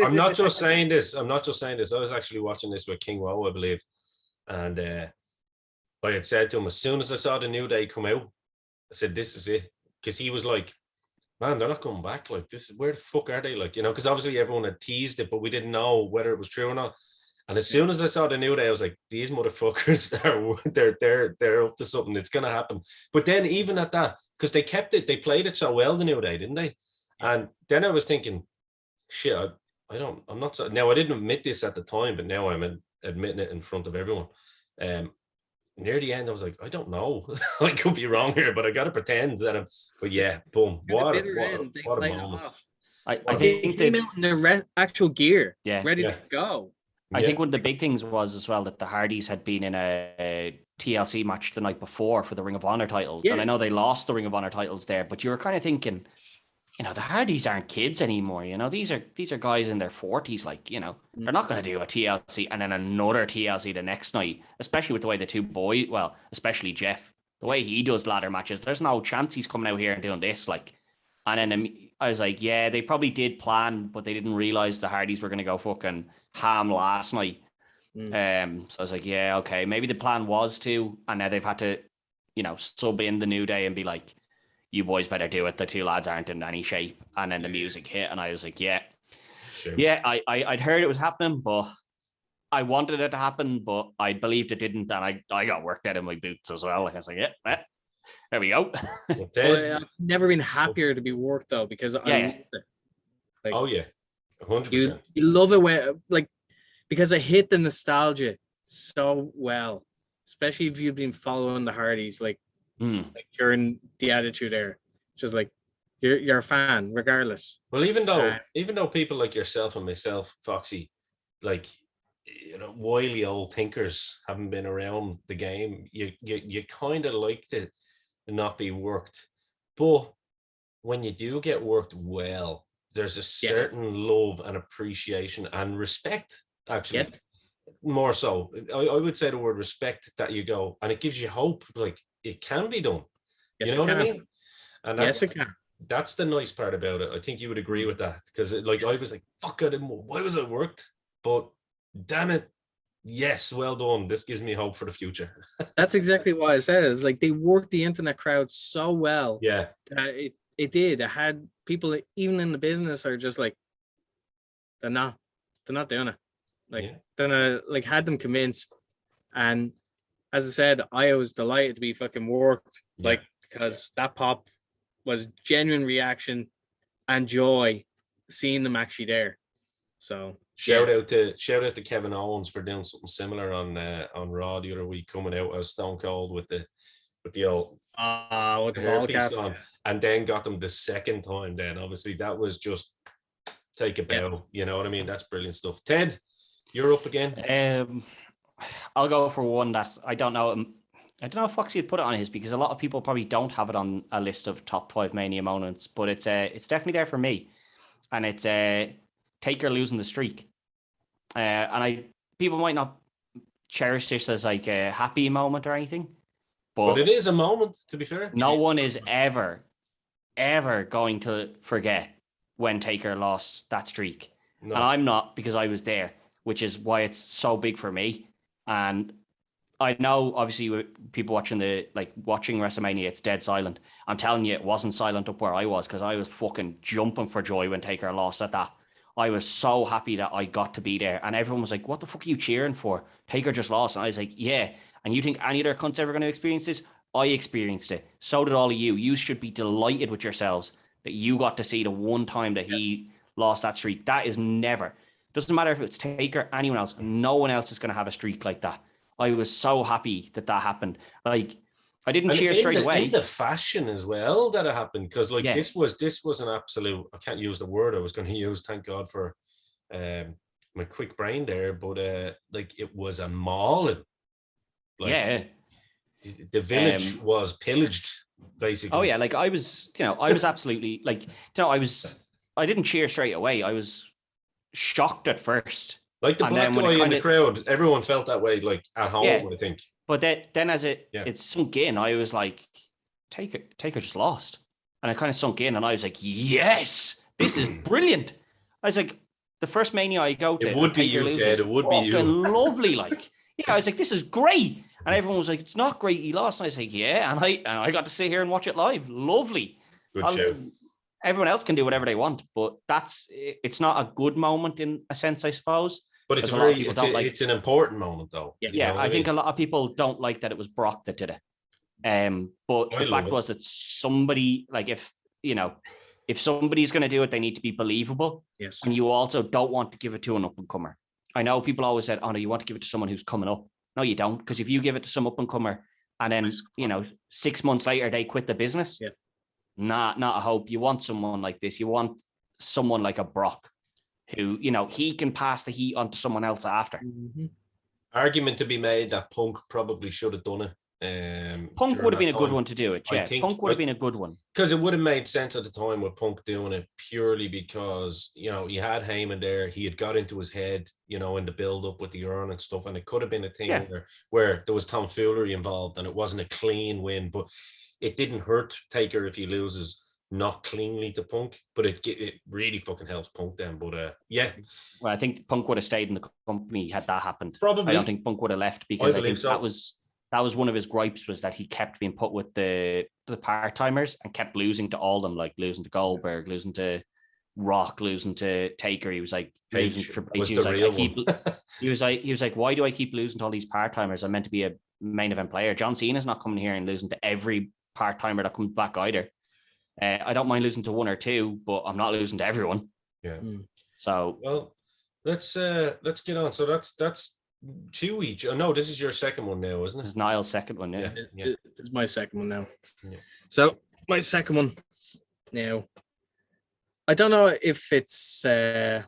I'm not just saying this. I was actually watching this with King Woe, I believe. And I had said to him, as soon as I saw the New Day come out, I said, this is it. Because he was like, man, they're not coming back. Like, this, where the fuck are they? Like, because obviously everyone had teased it, but we didn't know whether it was true or not. And as soon as I saw the New Day, I was like, these motherfuckers they're up to something. It's gonna happen. But then even at that, because they kept it, they played it so well, the New Day, didn't they? And then I was thinking, shit, I'm not so, now I didn't admit this at the time, but now I'm admitting it in front of everyone. Near the end, I was like, I don't know. I could be wrong here, but I got to pretend that I'm. But yeah, boom! What a moment! I think they came out in their actual gear, ready to go. I think one of the big things was as well that the Hardys had been in a TLC match the night before for the Ring of Honor titles, and I know they lost the Ring of Honor titles there, but you were kind of thinking, the Hardys aren't kids anymore. These are guys in their 40s. Like, they're not going to do a TLC and then another TLC the next night, especially with the way the two boys, well, especially Jeff, the way he does ladder matches. There's no chance he's coming out here and doing this. Like, and then I was like, yeah, they probably did plan, but they didn't realize the Hardys were going to go fucking ham last night. So I was like, yeah, okay, maybe the plan was to, and now they've had to, sub in the New Day and be like, you boys better do it. The two lads aren't in any shape. And then the music hit, and I was like, yeah. Sure. Yeah, I'd heard it was happening, but I wanted it to happen, but I believed it didn't, and I got worked out in my boots as well. Like, I was like, yeah, there we go. I've never been happier to be worked, though, because I like, oh, yeah, 100%. You love it when, like, because I hit the nostalgia so well, especially if you've been following the Hardys, like during the Attitude Era. Just like you're a fan regardless. Well, even though people like yourself and myself, Foxy, like wily old thinkers haven't been around the game, you kind of like to not be worked, but when you do get worked well, there's a certain love and appreciation and respect, actually. More so, I would say the word respect, that you go, and it gives you hope, like it can be done. You know what I mean? And yes, it can. That's the nice part about it. I think you would agree with that, because like I was like, fuck, why was it worked? But damn it, yes, well done. This gives me hope for the future. That's exactly what I said. It's like they worked the internet crowd so well. Yeah, it did. It had people even in the business are just like, they're not doing it. Like then like had them convinced. And as I said, I was delighted to be fucking worked, like, because that pop was genuine reaction and joy seeing them actually there. So shout out to Kevin Owens for doing something similar on Raw the other week, coming out as Stone Cold with the old with the ball cap on, and then got them the second time. Then obviously that was just take a bow. You know what I mean? That's brilliant stuff. Ted, you're up again. I'll go for one that I don't know if Foxy had put it on his, because a lot of people probably don't have it on a list of top 5 Mania moments, but it's definitely there for me, and it's Taker losing the streak. And people might not cherish this as like a happy moment or anything, but it is a moment, to be fair. No one is ever going to forget when Taker lost that streak. No. And I'm not, because I was there, which is why it's so big for me. And I know, obviously, people watching WrestleMania, it's dead silent. I'm telling you, it wasn't silent up where I was, because I was fucking jumping for joy when Taker lost at that. I was so happy that I got to be there. And everyone was like, what the fuck are you cheering for? Taker just lost. And I was like, yeah. And you think any other cunt's ever going to experience this? I experienced it. So did all of you. You should be delighted with yourselves that you got to see the one time that he lost that streak. That is never. Doesn't matter if it's Taker, anyone else. No one else is going to have a streak like that. I was so happy that happened. Like, I didn't cheer straight away. In the fashion as well that it happened, because like Yeah. this was an absolute. I can't use the word I was going to use. Thank God for my quick brain there, but like it was a mauling. Like, yeah. The village was pillaged, basically. Oh yeah, like I was absolutely like, I didn't cheer straight away. I was shocked at first. Like the black guy in the crowd, everyone felt that way, like at home, I think. But then as it sunk in, I was like, Taker just lost. And it kind of sunk in, and I was like, yes, this is brilliant. I was like, the first Mania I go to, it would be you, Ted. It would be you. Lovely, like, I was like, this is great. And everyone was like, it's not great, he lost. And I was like, yeah. And I got to sit here and watch it live. Lovely. Good show. Everyone else can do whatever they want, but it's not a good moment in a sense, I suppose. But it's it's an important moment, though. Yeah, I think a lot of people don't like that it was Brock that did it. But the fact was that somebody, like, if somebody's going to do it, they need to be believable. Yes. And you also don't want to give it to an up-and-comer. I know people always said, oh, no, you want to give it to someone who's coming up. No, you don't. Because if you give it to some up-and-comer and then, 6 months later, they quit the business, not a hope. You want someone like this. You want someone like a Brock who, he can pass the heat on to someone else after. Mm-hmm. Argument to be made that Punk probably should have done it. Punk would have been a good one to do it. Yeah, Punk would have been a good one. Because it would have made sense at the time with Punk doing it, purely because, he had Heyman there. He had got into his head, in the build-up with the urn and stuff. And it could have been a thing where there was tomfoolery involved and it wasn't a clean win. But it didn't hurt Taker if he loses not cleanly to Punk. But it really fucking helps Punk then. But Well, I think Punk would have stayed in the company had that happened. Probably. I don't think Punk would have left, because I think that was one of his gripes, was that he kept being put with the part-timers and kept losing to all of them, like losing to Goldberg, losing to Rock, losing to Taker. He was like losing to Triple H. He was like, why do I keep losing to all these part-timers? I'm meant to be a main event player. John Cena's not coming here and losing to every part-timer that comes back either. I don't mind losing to one or two, but I'm not losing to everyone. Yeah. So well, let's get on. So that's two each. Oh no, this is your second one now, isn't it? This is Niall's second one. Yeah. It's my second one now. Yeah. So my second one now. I don't know if it's if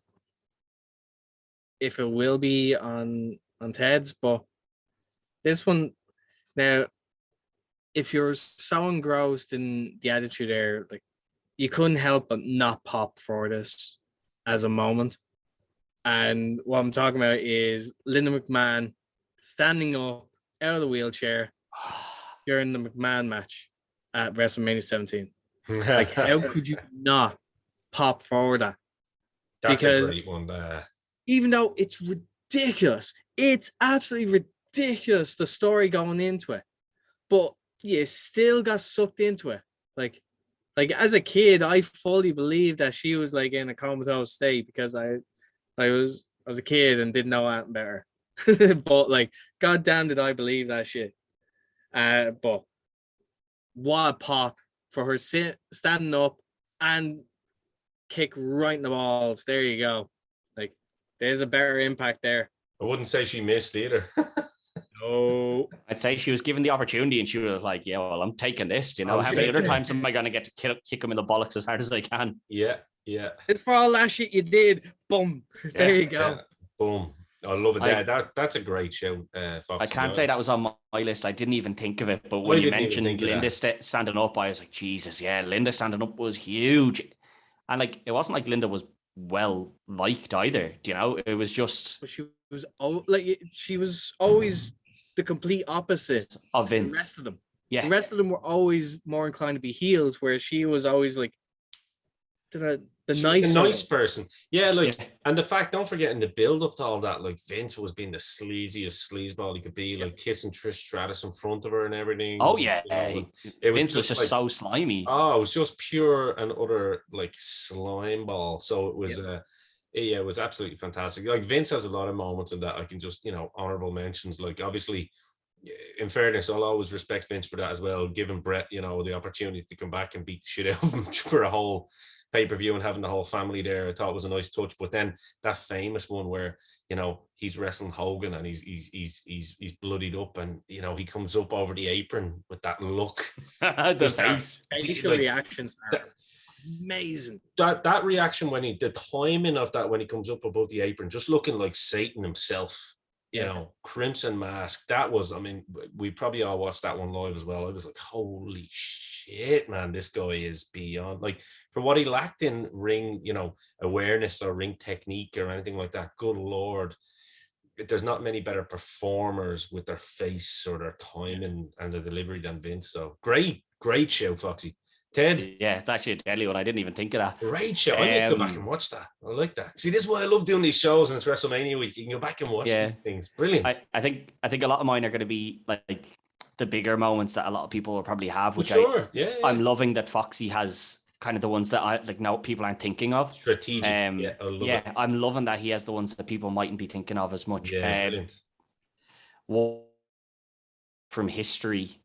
it will be on Ted's, but this one now, if you're so engrossed in the attitude there, like, you couldn't help but not pop for this as a moment. And what I'm talking about is Linda McMahon standing up out of the wheelchair during the McMahon match at WrestleMania 17. Like, how could you not pop for that? That's because a great one there. Even though it's ridiculous, it's absolutely ridiculous, the story going into it, but you still got sucked into it. Like as a kid, I fully believed that she was like in a comatose state, because I was a kid and didn't know anything better. But like, goddamn, did I believe that shit. But what a pop for her standing up and kick right in the balls. There you go. Like, there's a better impact there. I wouldn't say she missed either. No. I'd say she was given the opportunity and she was like, yeah, well, I'm taking this. How many other times am I going to get to kick him in the bollocks as hard as I can? Yeah. It's for all that shit you did. Boom. There you go. Yeah. Boom. I love it. That's a great show, Fox. I can't say that was on my list. I didn't even think of it. But when you mentioned Linda standing up, I was like, Jesus, yeah, Linda standing up was huge. And like, it wasn't like Linda was well liked either. It was just. But she was always the complete opposite of Vince. The rest of them. Yeah. The rest of them were always more inclined to be heels, where she was always like the nice person. Yeah, and the fact, don't forget, in the build up to all that, like, Vince was being the sleaziest sleazeball he could be, like kissing Trish Stratus in front of her and everything. Oh yeah, Vince was just like, so slimy. Oh, it was just pure and utter like slime ball. So it was it was absolutely fantastic. Like, Vince has a lot of moments in that I can just, honorable mentions. Like, obviously, in fairness, I'll always respect Vince for that as well, giving Brett, you know, the opportunity to come back and beat the shit out of him for a whole pay-per-view and having the whole family there. I thought it was a nice touch. But then that famous one where, you know, he's wrestling Hogan and he's bloodied up, and you know, he comes up over the apron with that look. The face. Facial reactions are amazing. That reaction when the timing of that when he comes up above the apron, just looking like Satan himself. You know, crimson mask. That was, I mean, we probably all watched that one live as well. I was like, holy shit, man, this guy is beyond, like, for what he lacked in ring, you know, awareness or ring technique or anything like that. Good Lord. There's not many better performers with their face or their timing and the delivery than Vince. So great show, Foxy. Ted? Yeah, it's actually a deadly one. I didn't even think of that. Great show. I need to go back and watch that. I like that. See, this is why I love doing these shows, and it's WrestleMania week. You can go back and watch these things. Brilliant. I think a lot of mine are going to be like the bigger moments that a lot of people will probably have, which I'm loving that Foxy has kind of the ones that I like now people aren't thinking of. Strategic. I'm loving that he has the ones that people mightn't be thinking of as much. Brilliant. From history.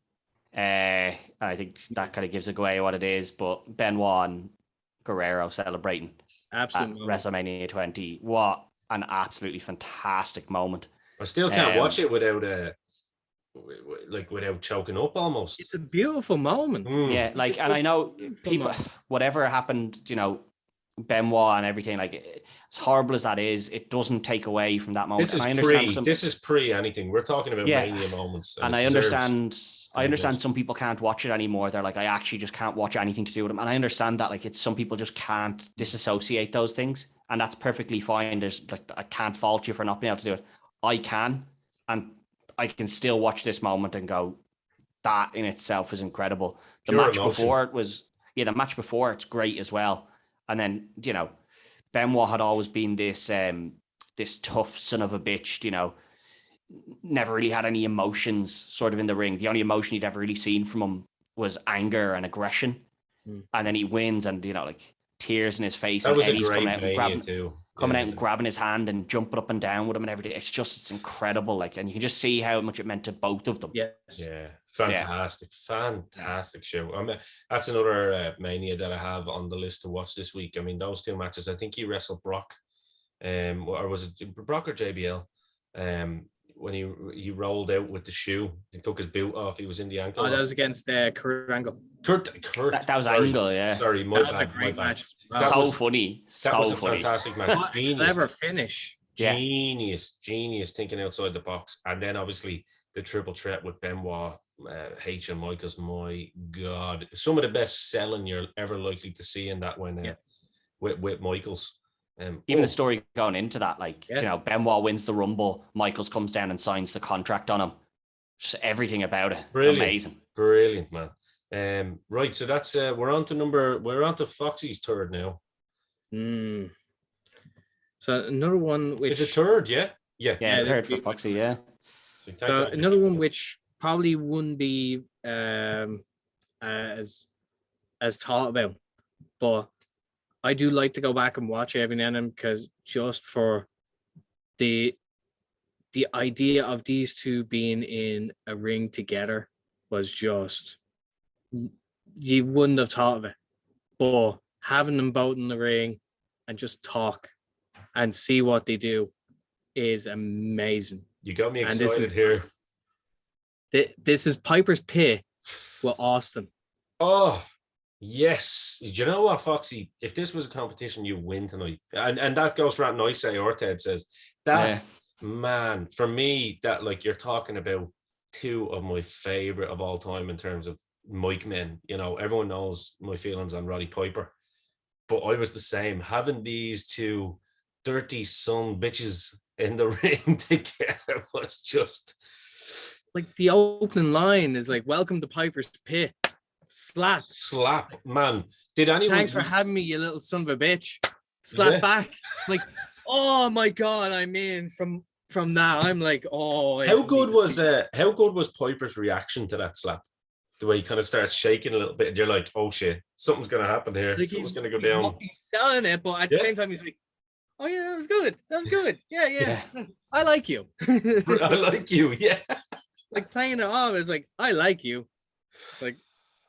I think that kind of gives away what it is, but Benoit and Guerrero celebrating absolutely WrestleMania 20. What an absolutely fantastic moment. I still can't watch it without choking up almost. It's a beautiful moment. Yeah, like, and I know people, whatever happened, you know, Benoit and everything, like, as horrible as that is, it doesn't take away from that moment. This is pre anything. We're talking about Mania moments. And I understand some people can't watch it anymore. They're like, I actually just can't watch anything to do with them. And I understand that, like, it's some people just can't disassociate those things, and that's perfectly fine. There's like, I can't fault you for not being able to do it. I can, and I can still watch this moment and go, that in itself is incredible. The match before it's great as well. And then, you know, Benoit had always been this tough son of a bitch, you know, never really had any emotions sort of in the ring. The only emotion you'd ever really seen from him was anger and aggression. And then he wins, and, you know, like, tears in his face. That and was Eddie's a great Mania too. Coming out and grabbing his hand and jumping up and down with him and everything. It's incredible. Like, and you can just see how much it meant to both of them. Yes. Yeah. Fantastic show. I mean, that's another Mania that I have on the list to watch this week. I mean, those two matches, I think he wrestled Brock, or was it Brock or JBL? When he rolled out with the shoe, he took his boot off. He was in the ankle. Oh, that was against Kurt Angle. Kurt. That was Angle, yeah. Sorry, that was a great match. That was funny. That was a fantastic match. Clever finish. Genius thinking outside the box. And then obviously the triple threat with Benoit, H and Michaels. My God, some of the best selling you're ever likely to see in that one with Michaels. Even the story going into that, like, you know, Benoit wins the Rumble, Michaels comes down and signs the contract on him. Just everything about it. Amazing. Brilliant, man. Right, so that's we're on to Foxy's third now. So another one which is it third, yeah, third for Foxy, yeah. So another one which probably wouldn't be as thought about, but I do like to go back and watch every now and then, because just for the idea of these two being in a ring together was just, you wouldn't have thought of it. But having them both in the ring and just talk and see what they do is amazing. You got me excited here. This is Piper's Pit with Austin. Oh, yes. Do you know what, Foxy? If this was a competition, you win tonight. And that goes for what I say or Ted says. That, man, for me, that, like, you're talking about two of my favorite of all time in terms of mic men. You know, everyone knows my feelings on Roddy Piper, but I was the same. Having these two dirty son bitches in the ring together was just... Like, the opening line is like, welcome to Piper's Pit. Slap, man. Did anyone? Thanks for having me, you little son of a bitch. Slap back. Like, oh my God, I'm in from that. I'm like, oh. How good was Piper's reaction to that slap? The way he kind of starts shaking a little bit, and you're like, oh shit, something's gonna happen here. Like, something's gonna go down. He's selling it, but at the same time, he's like, oh yeah, that was good. Yeah. I like you. I like you, yeah. like playing it off is like, I like you. It's like,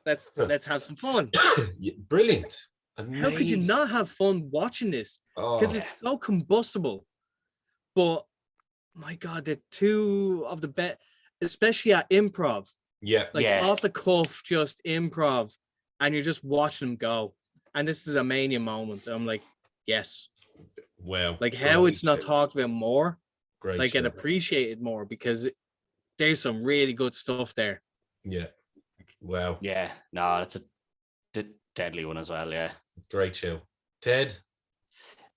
let's have some fun. Yeah, brilliant. How could you Amazing. not have fun watching this? Because Oh, it's so combustible. But my God, the two of the best, especially at improv, yeah. like Yeah. off the cuff, just improv, and you're just watching them go. And this is a Mania moment. I'm like, yes. Wow. Like how Great it's not show. talked about more, Great like and show. appreciated more, because there's some really good stuff there. Yeah. Wow. Yeah, no, it's a deadly one as well. Yeah. Great show. Ted?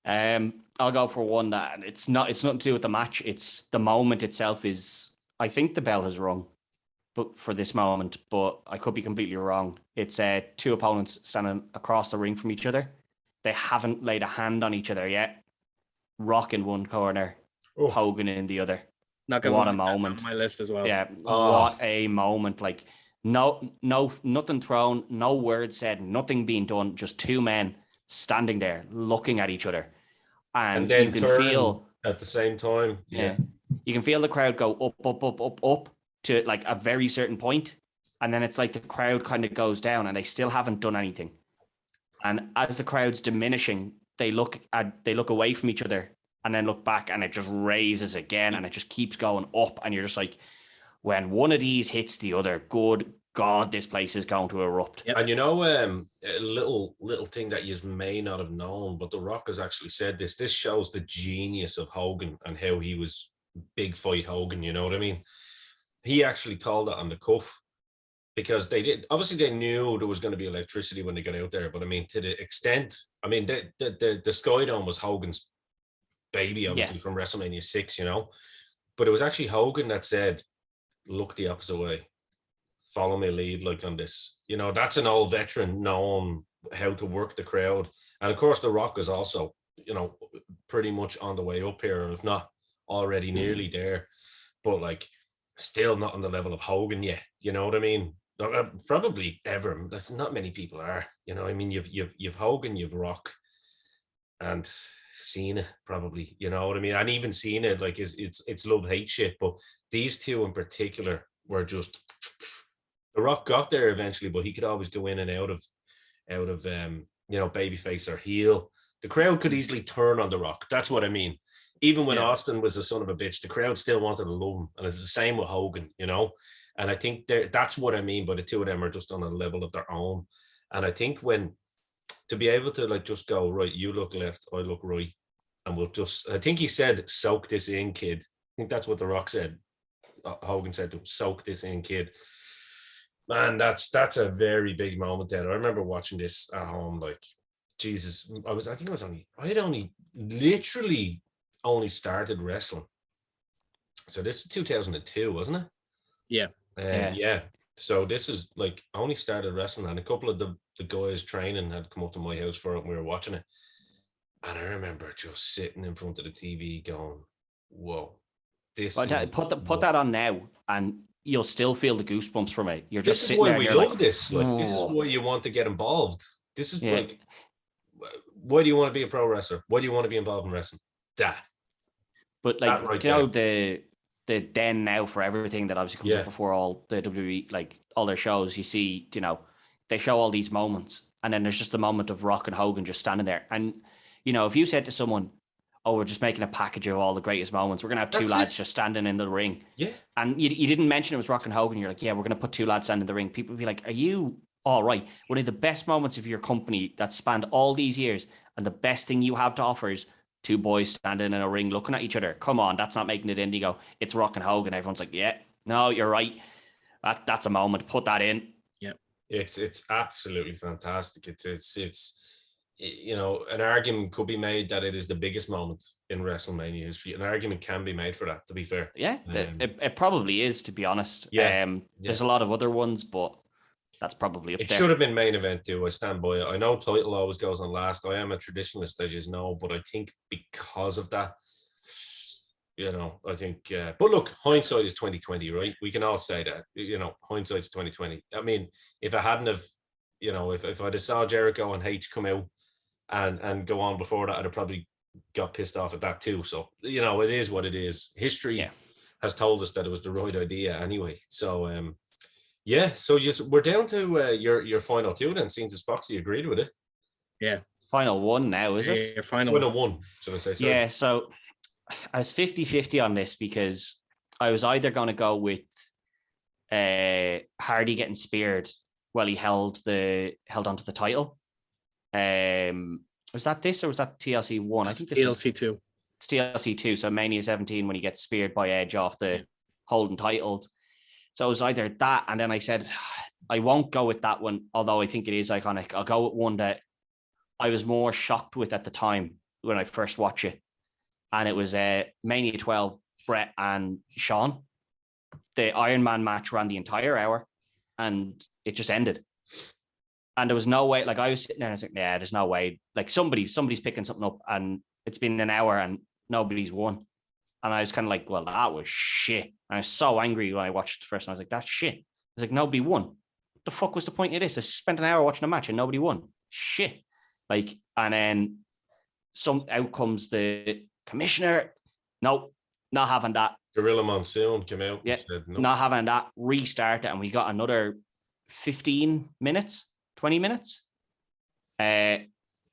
I'll go for one that it's nothing to do with the match. It's the moment itself is. I think the bell has rung, but for this moment, but I could be completely wrong. It's two opponents standing across the ring from each other. They haven't laid a hand on each other yet. Rock in one corner, Oh, Hogan in the other. Not gonna What lie, a that's moment. on my list as well. Yeah, Oh. what a moment. Like nothing thrown, no words said, nothing being done, just two men standing there looking at each other. And then you can turn feel at the same time. Yeah. you can feel the crowd go up to like a very certain point, and then it's like the crowd kind of goes down and they still haven't done anything. And as the crowd's diminishing, they look away from each other and then look back, and it just raises again, and it just keeps going up, and you're just like, when one of these hits the other, good God, this place is going to erupt. Yep. And you know, a little thing that you may not have known, but The Rock has actually said this. This shows the genius of Hogan and how he was big fight Hogan. You know what I mean? He actually called it on the cuff, because they knew there was going to be electricity when they got out there. But I mean, to the extent, I mean, the Sky Dome was Hogan's baby, obviously, from WrestleMania 6, you know. But it was actually Hogan that said, look the opposite way. Follow my lead, like on this. You know, that's an old veteran knowing how to work the crowd. And of course, The Rock is also, you know, pretty much on the way up here, if not already nearly there. But like, still not on the level of Hogan yet. You know what I mean? Probably ever. That's not many people are. You know, I mean, you've Hogan, you've Rock, and Cena probably. You know what I mean? And even Cena, like, it's love hate shit. But these two in particular were just. The Rock got there eventually, but he could always go in and out of you know, babyface or heel. The crowd could easily turn on The Rock. That's what I mean. Even when Austin was a son of a bitch, the crowd still wanted to love him. And it's the same with Hogan, you know? And I think that's what I mean by the two of them are just on a level of their own. And I think to be able to like just go, right, you look left, I look right. And I think he said, soak this in, kid. I think that's what The Rock said. Hogan said to him, soak this in, kid. Man, that's a very big moment there. I remember watching this at home, like, Jesus, I had only literally only started wrestling. So this is 2002, wasn't it? Yeah. Yeah. So this is like, I only started wrestling, and a couple of the guys training had come up to my house for it, and we were watching it. And I remember just sitting in front of the TV going, whoa, this put that on now, and you'll still feel the goosebumps from it. You're just sitting there. This is why we love like, this. Like, this is why you want to get involved. This is like, why do you want to be a pro wrestler? Why do you want to be involved in wrestling? That. But like, that right you know, the then now for everything that obviously comes up before all the WWE, like all their shows, you see, you know, they show all these moments, and then there's just the moment of Rock and Hogan just standing there. And, you know, if you said to someone, oh, we're just making a package of all the greatest moments, we're going to have two lads just standing in the ring. Yeah. And you didn't mention it was Rock and Hogan. You're like, yeah, we're going to put two lads standing in the ring. People would be like, are you all right? One of the best moments of your company that spanned all these years, and the best thing you have to offer is two boys standing in a ring looking at each other. Come on, that's not making it Indigo. It's Rock and Hogan. Everyone's like, yeah, no, you're right. That's a moment. Put that in. Yeah. It's absolutely fantastic. It's you know, an argument could be made that it is the biggest moment in WrestleMania history. An argument can be made for that, to be fair. Yeah, it probably is, to be honest. Yeah. There's a lot of other ones, but that's probably up there. It should have been main event too. I stand by it. I know title always goes on last. I am a traditionalist, as you know, but I think because of that, you know, I think. But look, hindsight is 2020, right? We can all say that. You know, hindsight's 2020. I mean, if I hadn't have, you know, if I'd have saw Jericho and H come out and go on before that, I'd have probably got pissed off at that too. So, you know, it is what it is. History has told us that it was the right idea anyway. So yeah, so we're down to your final two then, since Foxy agreed with it. Yeah. Final one now, is it? Your final one. Should I say so? Yeah, so I was 50-50 on this because I was either going to go with Hardy getting speared while he held onto the title. Was that this or was that TLC 1? I think this TLC 2. It's TLC 2, so Mania 17 when he gets speared by Edge off the holding titles. So it was either that, and then I said I won't go with that one, although I think it is iconic. I'll go with one that I was more shocked with at the time when I first watched it, and it was Mania 12, Brett and Shawn. The Iron Man match ran the entire hour, and it just ended. And there was no way. Like I was sitting there, and I was like, "Yeah, there's no way. Like somebody's picking something up, and it's been an hour, and nobody's won." And I was kind of like, "Well, that was shit." And I was so angry when I watched it first, and I was like, "That's shit." I was like, "Nobody won. What the fuck was the point of this? I spent an hour watching a match, and nobody won. Shit." Like, and then out comes the commissioner. Nope, not having that. Gorilla Monsoon came out and said, nope. Not having that. Restart it, and we got another 15 minutes, 20 minutes. It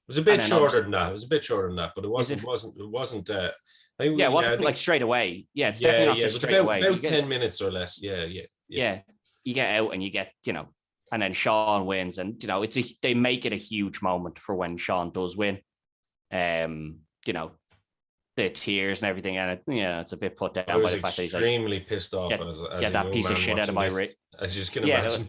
was a bit shorter than that. It was a bit shorter than that, but it wasn't. It wasn't. It wasn't like straight away. Yeah, it's definitely not just straight away. About 10 minutes or less. Yeah. You get out and you get, and then Shawn wins, and they make it a huge moment for when Shawn does win. The tears and everything, and it's a bit put down. I was extremely pissed off as that piece of shit out of my as you just can imagine.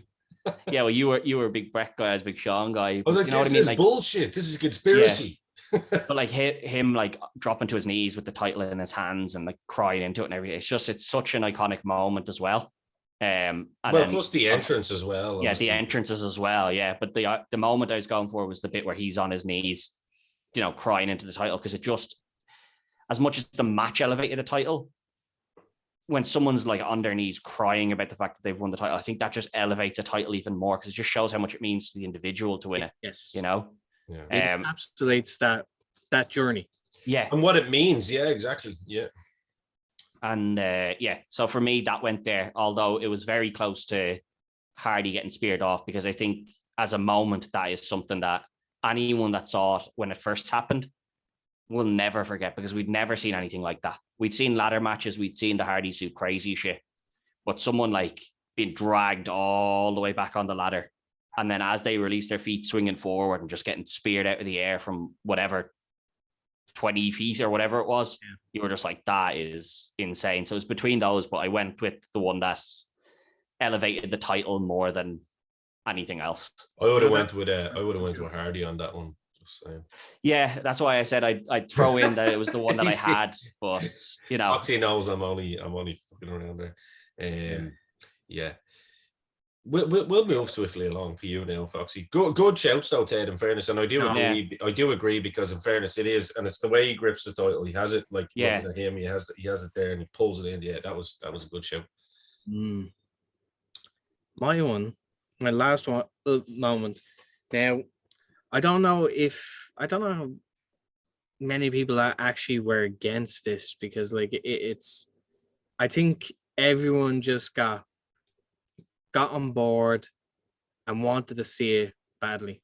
Well, you were a big Brett guy, I was a big Sean guy. I was like, this is bullshit. This is conspiracy. But like him like dropping to his knees with the title in his hands and like crying into it and everything. It's such an iconic moment as well. And plus the entrance as well. Yeah, the entrances as well. Yeah, but the moment I was going for was the bit where he's on his knees, crying into the title, because it just, as much as the match elevated the title, when someone's like on their knees crying about the fact that they've won the title, I think that just elevates a title even more, because it just shows how much it means to the individual to win it. Yes. It encapsulates that journey. Yeah. And what it means. Yeah, exactly. Yeah. And so for me, that went there, although it was very close to Hardy getting speared off, because I think as a moment, that is something that anyone that saw it when it first happened will never forget, because we'd never seen anything like that. We'd seen ladder matches, we'd seen the Hardys do crazy shit, but someone like being dragged all the way back on the ladder, and then as they release their feet, swinging forward and just getting speared out of the air from whatever 20 feet or whatever it was, you were just like, that is insane. So it was between those, but I went with the one that elevated the title more than anything else. I would have went with a Hardy on that one. Just saying. Yeah, that's why I said I'd throw in that it was the one that I had, but Foxy knows I'm only fucking around there. Yeah. We'll move swiftly along to you now, Foxy. Good shouts though, Ted, in fairness. And I do agree. I do agree, because in fairness, it is, and it's the way he grips the title. He has it like looking at him. He has it there, and he pulls it in. Yeah, that was a good shout. My last one moment. Now, I don't know how many people actually were against this, because like it's, I think everyone just got on board and wanted to see it badly.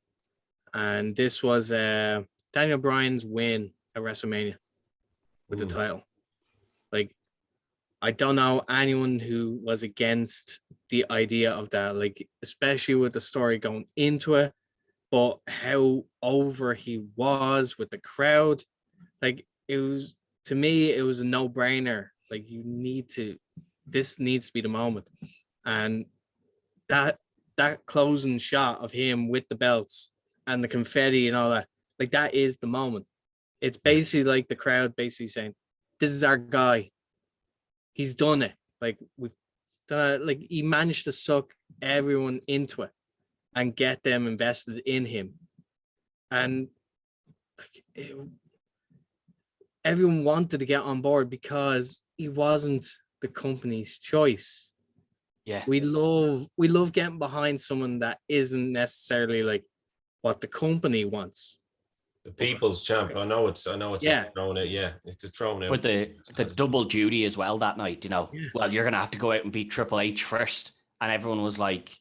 And this was Daniel Bryan's win at WrestleMania with the title. Like, I don't know anyone who was against the idea of that, like, especially with the story going into it, but how over he was with the crowd. Like, it was, to me, it was a no-brainer. Like, this needs to be the moment. And that closing shot of him with the belts and the confetti and all that, like, that is the moment. It's basically like the crowd basically saying, this is our guy. He's done it. Like, we've done it. Like, he managed to suck everyone into it and get them invested in him. And like, everyone wanted to get on board because he wasn't the company's choice. Yeah, we love getting behind someone that isn't necessarily like what the company wants. The people's champ. I know it's Yeah. a throne out. Yeah, it's a throne out. But the double duty as well that night, you know. Yeah. Well, you're gonna have to go out and beat Triple H first, and everyone was like,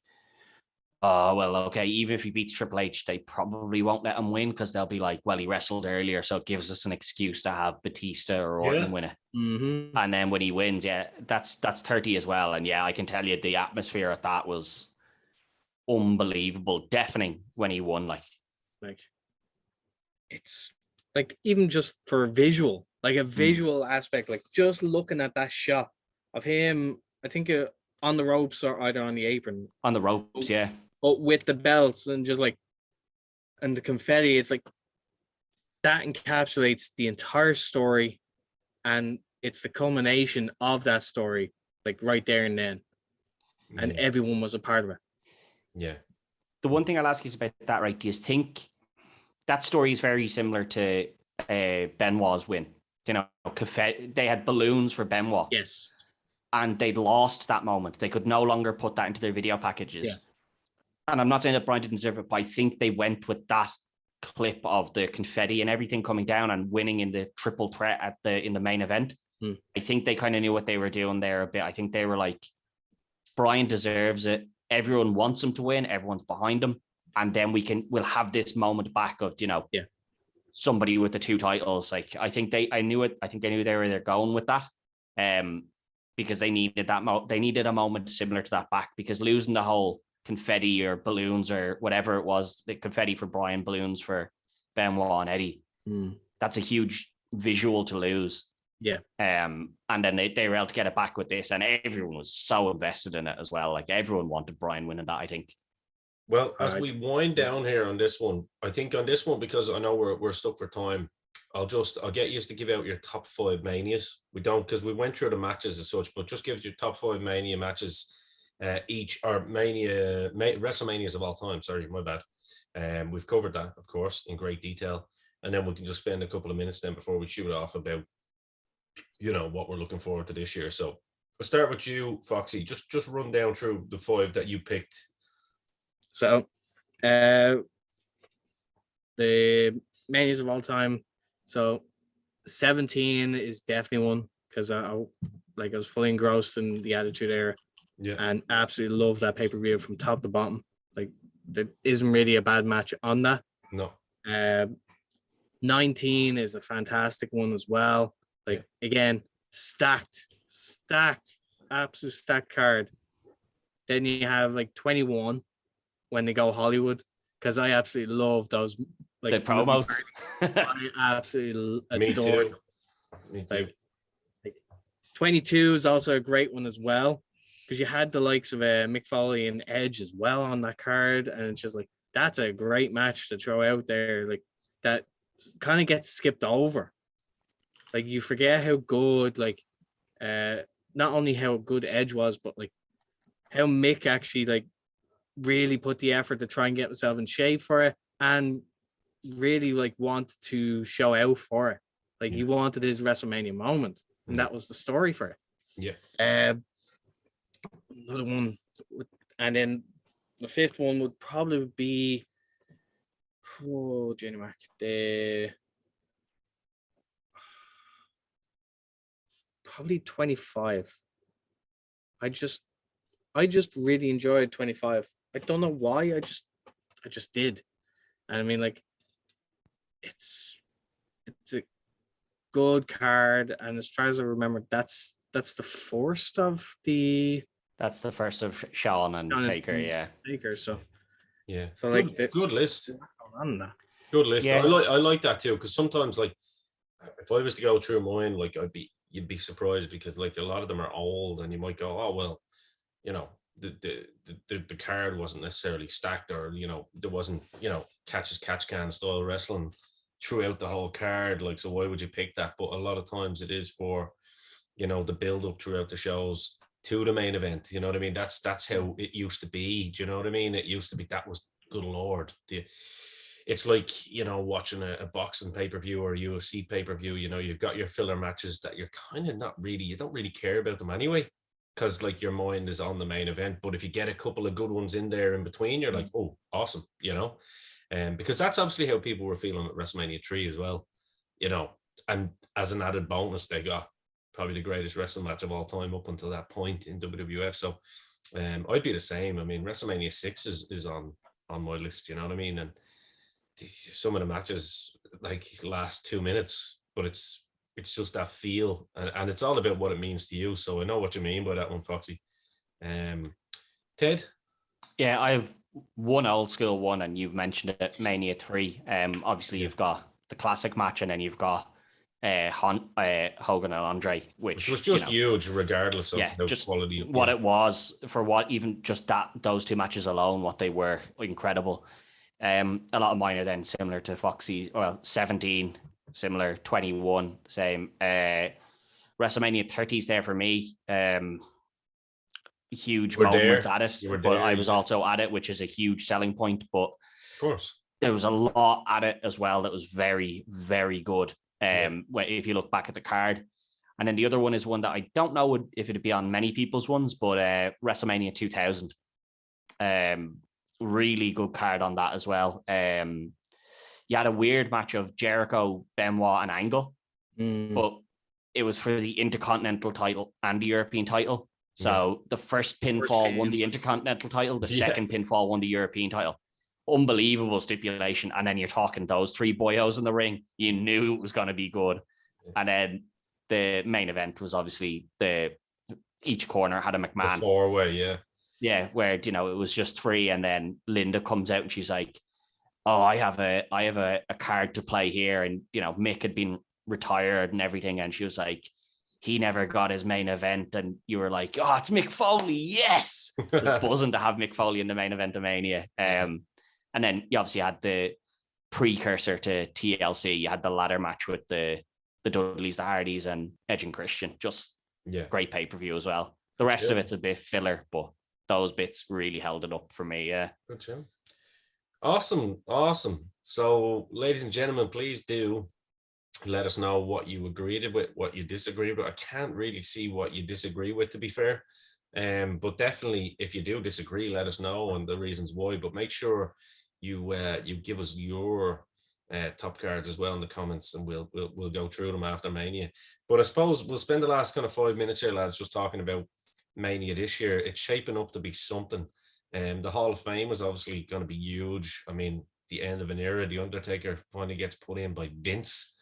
"Oh, well, okay. Even if he beats Triple H, they probably won't let him win because they'll be like, well, he wrestled earlier, so it gives us an excuse to have Batista or Orton win it." Mm-hmm. And then when he wins, yeah, that's 30 as well. And yeah, I can tell you the atmosphere at that was unbelievable, deafening when he won. Like It's like even just for a visual aspect, like just looking at that shot of him, I think on the ropes or either on the apron, on the ropes, yeah. but with the belts and just like, and the confetti, it's like that encapsulates the entire story, and it's the culmination of that story, like right there and then, and everyone was a part of it. Yeah. The one thing I'll ask you is about that, right? Do you think that story is very similar to Benoit's win? You know, they had balloons for Benoit. Yes. And they'd lost that moment. They could no longer put that into their video packages. Yeah. And I'm not saying that Brian didn't deserve it, but I think they went with that clip of the confetti and everything coming down and winning in the triple threat in the main event. I think they kind of knew what they were doing there a bit. I think they were like, Brian deserves it. Everyone wants him to win. Everyone's behind him. And then we'll have this moment back of, you know, somebody with the 2 titles. Like, I think they knew they were there going with that. Because they needed they needed a moment similar to that back, because losing the whole confetti or balloons or whatever it was, the confetti for Brian, balloons for Benoit and Eddie, that's a huge visual to lose. Yeah. And then they were able to get it back with this, and everyone was so invested in it as well. Like, everyone wanted Brian winning that, I think. Well, as we wind down here on this one, I think on this one, because I know we're stuck for time, I'll get you to give out your top 5 Manias. We don't, because we went through the matches as such, but just give your top 5 Mania matches each, or WrestleManias of all time. Sorry, my bad. We've covered that, of course, in great detail. And then we can just spend a couple of minutes then before we shoot off about, you know, what we're looking forward to this year. So I'll start with you, Foxy. Just run down through the 5 that you picked. So the Manias of all time. So 17 is definitely one, because I was fully engrossed in the Attitude Era, and absolutely love that pay-per-view from top to bottom. Like, there isn't really a bad match on that. No. 19 is a fantastic one as well. Like, again, stacked, absolute stacked card. Then you have like 21 when they go Hollywood, because I absolutely love those. Like, the promos. I absolutely Me adore too. Me too. Like 22 is also a great one as well, because you had the likes of Mick Foley and Edge as well on that card, and it's just like, that's a great match to throw out there. Like, that kind of gets skipped over. Like, you forget how good, like, not only how good Edge was, but like how Mick actually like really put the effort to try and get himself in shape for it, and really like want to show out for it. Like, he wanted his WrestleMania moment, and that was the story for it. Yeah. Another one, and then the 5th one would probably be Jenny Mac. Probably 25. I just really enjoyed 25. I don't know why. I just did. And I mean, like, it's a good card, and as far as I remember, that's the first of the. That's the first of Shawn and Taker, Taker. So yeah. So like good list. Good Good list. Yeah. I like that too, because sometimes, like, if I was to go through mine, like, you'd be surprised, because like a lot of them are old, and you might go, oh well, you know, the card wasn't necessarily stacked, or, you know, there wasn't, you know, catch can style wrestling throughout the whole card, like, so why would you pick that? But a lot of times it is for, you know, the build up throughout the shows to the main event. You know what I mean? That's how it used to be. Do you know what I mean? It used to be, that was, good Lord. It's like, you know, watching a boxing pay-per-view or a UFC pay-per-view, you know, you've got your filler matches that you're kind of not really, you don't really care about them anyway. because like your mind is on the main event. But if you get a couple of good ones in there in between, you're like, oh, awesome, you know. Because that's obviously how people were feeling at WrestleMania 3 as well, you know. And as an added bonus, they got probably the greatest wrestling match of all time up until that point in WWF. So I'd be the same. I mean, WrestleMania 6 is on my list, you know what I mean? And some of the matches like last 2 minutes, but it's just that feel, and it's all about what it means to you. So I know what you mean by that one, Foxy. Ted? Yeah, I have one old school one, and you've mentioned it, Mania 3. Obviously, you've got the classic match, and then you've got Hogan and Andre, which was just huge, regardless of the just quality of what it was, for what even just those two matches alone, what they were, incredible. A lot of mine are then similar to Foxy's. Well, 17 similar, 21 same. WrestleMania 30 is there for me. Huge moments at it, but I was also at it, which is a huge selling point. But of course, there was a lot at it as well that was very, very good. If you look back at the card. And then the other one is one that I don't know if it'd be on many people's ones, but WrestleMania 2000. Really good card on that as well. You had a weird match of Jericho, Benoit, and Angle, but it was for the Intercontinental title and the European title. So the first pinfall won the Intercontinental title, the second pinfall won the European title. Unbelievable stipulation. And then you're talking those three boyos in the ring. You knew it was going to be good. And then the main event was obviously each corner had a McMahon. The four-way, yeah, where, you know, it was just three, and then Linda comes out and she's like, oh, I have a card to play here. And, you know, Mick had been retired and everything, and she was like, he never got his main event. And you were like, oh, it's Mick Foley, yes. It was buzzing to have Mick Foley in the main event of Mania. And then you obviously had the precursor to TLC. You had the ladder match with the Dudleys, the Hardys, and Edge and Christian. Just great pay-per-view as well. The rest of it's a bit filler, but those bits really held it up for me. Yeah. Good job. Awesome. So, ladies and gentlemen, please do let us know what you agreed with, what you disagreed with. I can't really see what you disagree with, to be fair. But definitely, if you do disagree, let us know and the reasons why. But make sure you give us your top cards as well in the comments, and we'll go through them after Mania. But I suppose we'll spend the last kind of 5 minutes here, lads, just talking about Mania this year. It's shaping up to be something. The Hall of Fame is obviously going to be huge. I mean, the end of an era. The Undertaker finally gets put in by Vince.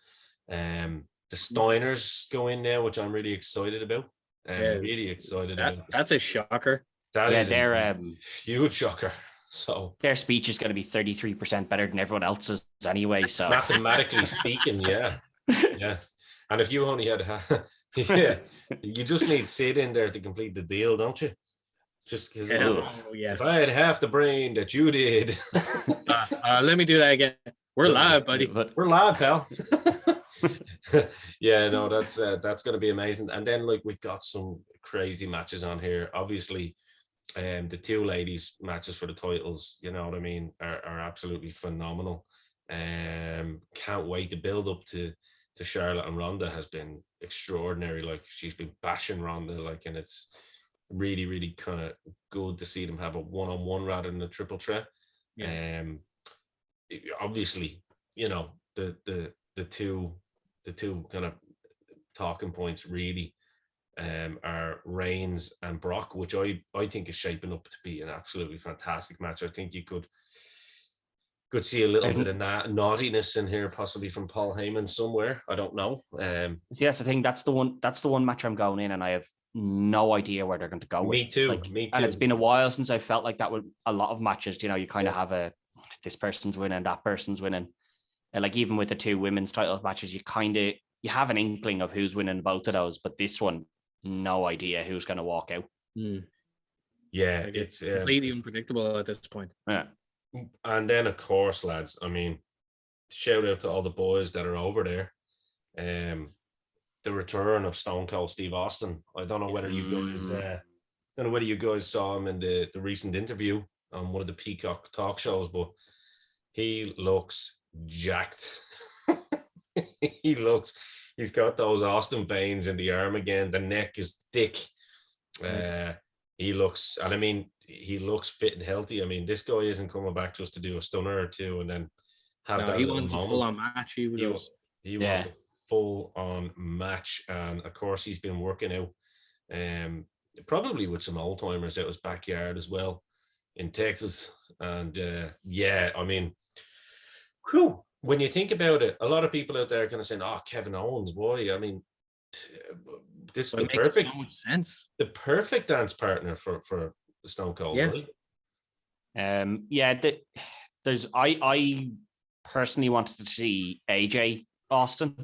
The Steiners go in now, which I'm really excited about. Really excited about. That's a shocker. They're a huge shocker. So their speech is going to be 33% better than everyone else's anyway. So mathematically speaking, yeah. And if you only had, you just need Sid in there to complete the deal, don't you? Just because if I had half the brain that you did. Let me do that again. We're live, buddy. We're live, pal. That's going to be amazing. And then like we've got some crazy matches on here. Obviously, the two ladies matches for the titles, you know what I mean, are absolutely phenomenal. Can't wait. The build up to Charlotte and Ronda has been extraordinary. Like she's been bashing Ronda, like, and it's really, really kind of good to see them have a one-on-one rather than a triple threat. Obviously, you know, the two kind of talking points really are Reigns and Brock, which I think is shaping up to be an absolutely fantastic match. I think you could see a little bit of naughtiness in here, possibly from Paul Heyman somewhere. I don't know. See, that's the thing. That's the one match I'm going in, and I have no idea where they're going to go. Me too. And it's been a while since I felt like that with a lot of matches. You know, you kind of have this person's winning, that person's winning. And like even with the two women's title matches, you have an inkling of who's winning both of those, but this one, no idea who's going to walk out. Yeah, it's completely unpredictable at this point. Yeah. And then of course, lads, I mean, shout out to all the boys that are over there. The return of Stone Cold Steve Austin. I don't know whether you guys saw him in the recent interview on one of the Peacock talk shows, but he looks jacked. He's got those Austin veins in the arm again. The neck is thick. He looks, and I mean, he looks fit and healthy. I mean, this guy isn't coming back just to do a stunner or two and then have that he little wants moment. a full-on match. He wants a full-on match, and of course, he's been working out, probably with some old timers out his backyard as well in Texas. And I mean, whew, when you think about it, a lot of people out there are kind of saying, "Oh, Kevin Owens, boy." I mean, this is the perfect, so much sense. The perfect dance partner for Stone Cold, right? There's I personally wanted to see AJ Austin.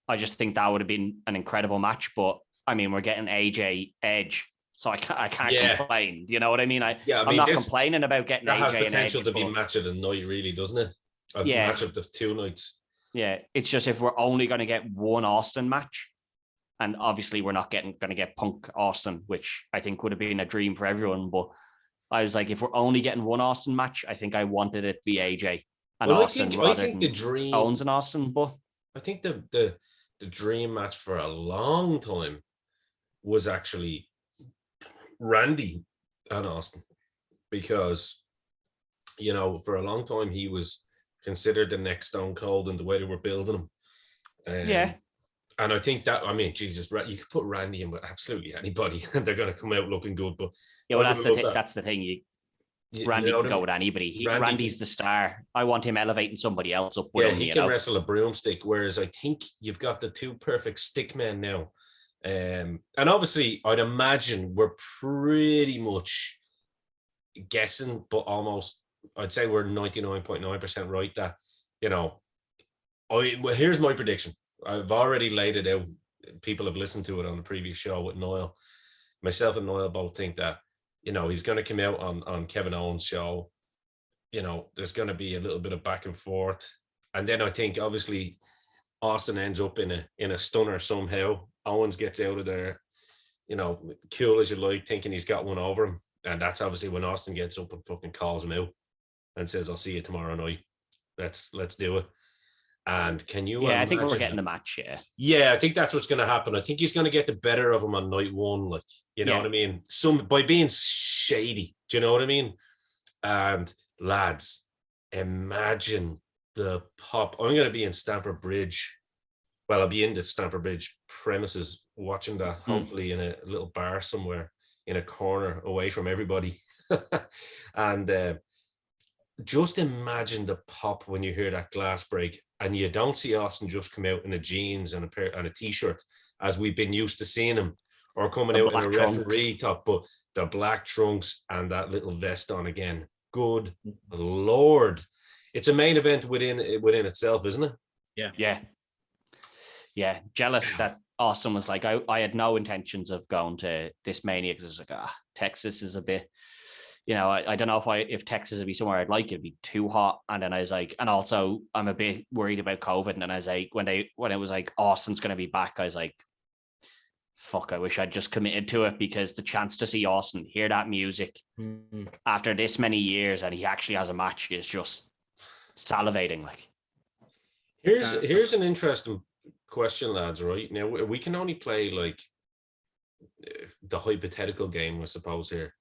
I just think that would have been an incredible match. But I mean, we're getting AJ Edge, so I can't complain. You know what I mean? I'm not complaining about getting AJ. That has potential and Edge, to be match of the night, really, doesn't it? Match of the 2 nights. Yeah, it's just if we're only going to get one Austin match, and obviously we're not going to get Punk Austin, which I think would have been a dream for everyone. But I was like, if we're only getting one Austin match, I think I wanted it to be AJ and Austin. I think the dream Owens and Austin, but I think the dream match for a long time was actually Randy and Austin, because for a long time he was considered the next Stone Cold in the way they were building him. And I think that, I mean, Jesus, you could put Randy in with absolutely anybody and they're going to come out looking good. But that's the thing. Randy can go with anybody. Randy's the star. I want him elevating somebody else up with him. He can wrestle a broomstick, whereas I think you've got the 2 perfect stick men now. And obviously, I'd imagine we're pretty much guessing, but almost, I'd say we're 99.9% right that, here's my prediction. I've already laid it out. People have listened to it on the previous show with Niall. Myself and Niall both think that, he's going to come out on Kevin Owens' show. There's going to be a little bit of back and forth. And then I think, obviously, Austin ends up in a stunner somehow. Owens gets out of there, cool as you like, thinking he's got one over him. And that's obviously when Austin gets up and fucking calls him out and says, "I'll see you tomorrow night. Let's do it." And can you I think we're getting the match, Yeah, I think that's what's going to happen. I think he's going to get the better of him on night 1, like, you know what I mean? By being shady, do you know what I mean? And lads, imagine the pop. I'm going to be in Stamford Bridge. Well, I'll be in the Stamford Bridge premises watching that, hopefully in a little bar somewhere in a corner away from everybody. And just imagine the pop when you hear that glass break and you don't see Austin just come out in a jeans and a t-shirt as we've been used to seeing him, or coming out in a referee top, but the black trunks and that little vest on again. Good Lord. It's a main event within itself, isn't it? Yeah. Jealous that Austin was like, I had no intentions of going to this Mania because I was like, Texas is a bit, I don't know if Texas would be somewhere I'd like. It'd be too hot. And then I was like, and also I'm a bit worried about COVID. And then I was like, when it was like Austin's going to be back, I was like, fuck, I wish I'd just committed to it, because the chance to see Austin, hear that music after this many years, and he actually has a match, is just salivating. Like, here's an interesting question, lads. Right now, we can only play like the hypothetical game, I suppose, here.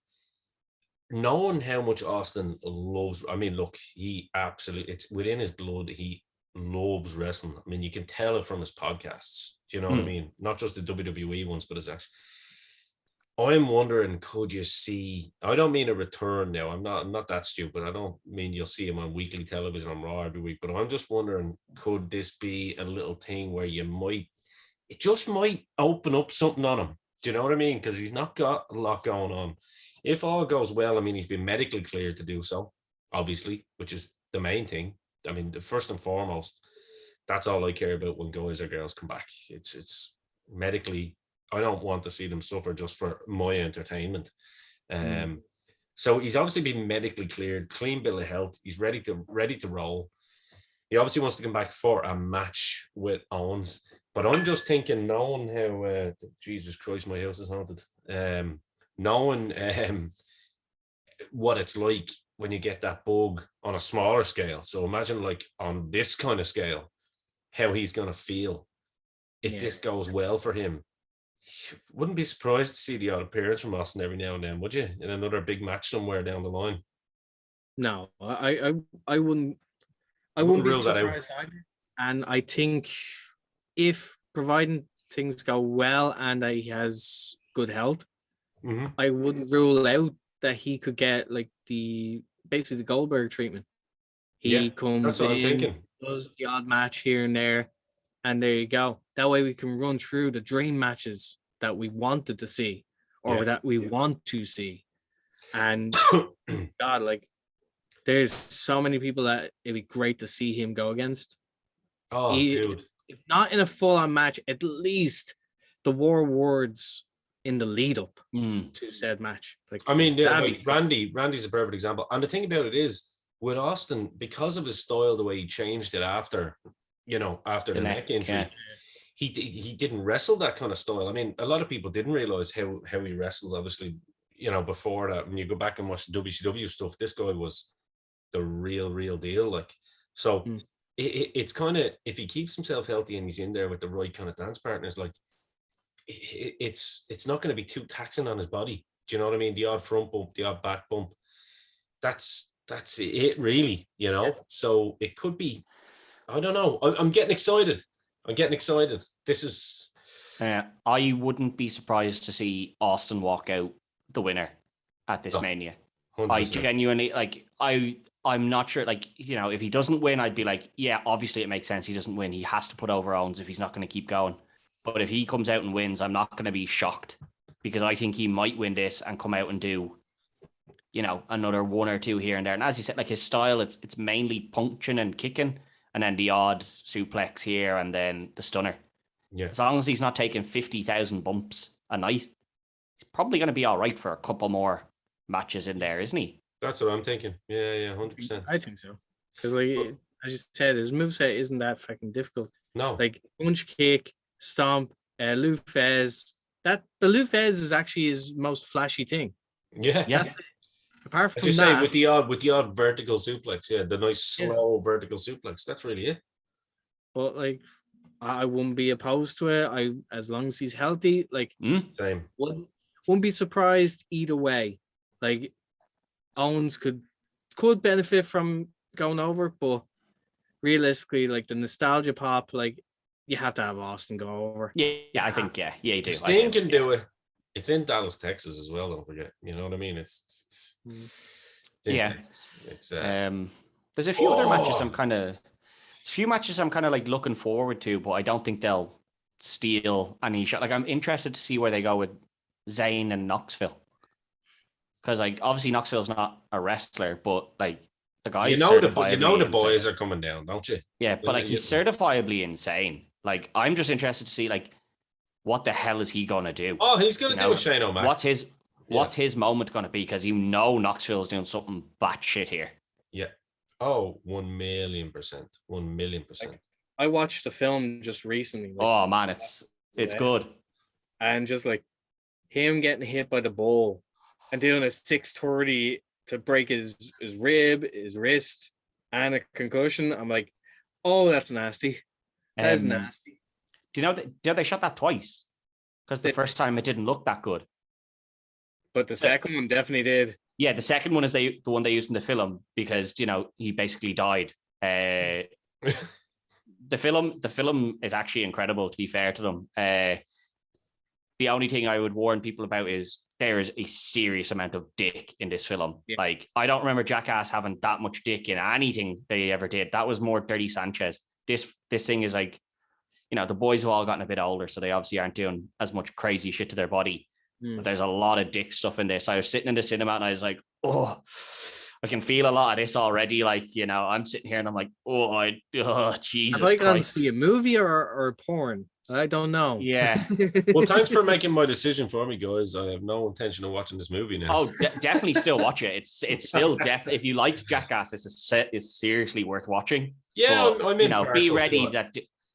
Knowing how much Austin loves, I mean, look, he absolutely, it's within his blood. He loves wrestling. I mean, you can tell it from his podcasts. Do you know what I mean? Not just the WWE ones, but his actual. I'm wondering, could you see? I don't mean a return now. I'm not that stupid. I don't mean you'll see him on weekly television on Raw every week. But I'm just wondering, could this be a little thing where it just might open up something on him? Do you know what I mean? Because he's not got a lot going on. If all goes well, I mean, he's been medically cleared to do so, obviously, which is the main thing. I mean, first and foremost, that's all I care about when guys or girls come back. It's medically. I don't want to see them suffer just for my entertainment. So he's obviously been medically cleared, clean bill of health. He's ready to roll. He obviously wants to come back for a match with Owens. But I'm just thinking, knowing how Jesus Christ, my house is haunted. Knowing what it's like when you get that bug on a smaller scale. So imagine like on this kind of scale, how he's going to feel if this goes well for him. Wouldn't be surprised to see the odd appearance from Austin every now and then, would you? In another big match somewhere down the line. No, I wouldn't. I wouldn't wouldn't be rule that out. surprised either. And I think if providing things go well and he has good health, I wouldn't rule out that he could get like basically the Goldberg treatment. He comes in, does the odd match here and there, and there you go. That way we can run through the dream matches that we wanted to see or that we want to see. And God, like there's so many people that it'd be great to see him go against. Oh, dude. If not in a full-on match, at least the war words in the lead up to said match. Like, I mean, Randy's a perfect example. And the thing about it is, with Austin, because of his style, the way he changed it after the neck injury, he didn't wrestle that kind of style. I mean, a lot of people didn't realize how he wrestled. Obviously, before that, when you go back and watch the WCW stuff, this guy was the real deal. Like, so it's kind of, if he keeps himself healthy and he's in there with the right kind of dance partners, like it's not going to be too taxing on his body. Do you know what I mean? The odd front bump, the odd back bump. That's it, really. So it could be. I don't know. I'm getting excited. This is. I wouldn't be surprised to see Austin walk out the winner at this Mania. 100%. I genuinely I'm not sure. Like, if he doesn't win, I'd be like, yeah, obviously it makes sense. He doesn't win. He has to put over Owens if he's not going to keep going. But if he comes out and wins, I'm not going to be shocked, because I think he might win this and come out and do, another one or two here and there. And as you said, like his style, it's mainly punching and kicking, and then the odd suplex here and then the stunner. Yeah. As long as he's not taking 50,000 bumps a night, he's probably going to be all right for a couple more matches in there, isn't he? That's what I'm thinking. Yeah, 100%. I think so. Because, like, as you said, his moveset isn't that fucking difficult. No. Like, punch, kick, stomp, Lou Fez. The Lou Fez is actually his most flashy thing. Yeah. Apart from as you that, say, with the odd vertical suplex, the nice slow vertical suplex. That's really it. But like, I wouldn't be opposed to it. As long as he's healthy, like, same. Wouldn't be surprised either way. Like, Owens could benefit from going over, but realistically, like the nostalgia pop, like you have to have Austin go over. Yeah, I think you do. Sting can do it. It's in Dallas, Texas as well. Don't forget. You know what I mean? It's Texas. There's a few other matches I'm kind of like looking forward to, but I don't think they'll steal any shot. Like, I'm interested to see where they go with Zayn and Knoxville, because like obviously Knoxville's not a wrestler, but like the guy, the boys are coming down, don't you? Yeah, but like he's certifiably insane. Like, I'm just interested to see like what the hell is he gonna do? Oh, he's gonna do a Shane O'Mac. What's his moment gonna be? Because Knoxville's doing something batshit here. Yeah. Oh, 1,000,000%. 1,000,000%. I watched the film just recently. Like, oh man, it's good. And just like him getting hit by the ball and doing a 630 to break his rib, his wrist, and a concussion. I'm like, oh, that's nasty. That is nasty. Do you know they shot that twice? Because the first time it didn't look that good. But the second one definitely did. Yeah, the second one is the one they used in the film, because he basically died. The film is actually incredible, to be fair to them. The only thing I would warn people about is there is a serious amount of dick in this film. Yeah. Like, I don't remember Jackass having that much dick in anything they ever did. That was more Dirty Sanchez. This thing is like, the boys have all gotten a bit older, so they obviously aren't doing as much crazy shit to their body. But there's a lot of dick stuff in this. I was sitting in the cinema and I was like, oh, I can feel a lot of this already. Like, I'm sitting here and I'm like, Jesus. Have I gone to see a movie or porn? I don't know. Yeah. Well, thanks for making my decision for me, guys. I have no intention of watching this movie now. Oh, definitely still watch it. It's still definitely, if you liked Jackass, it's seriously worth watching. Yeah, but, I'm in.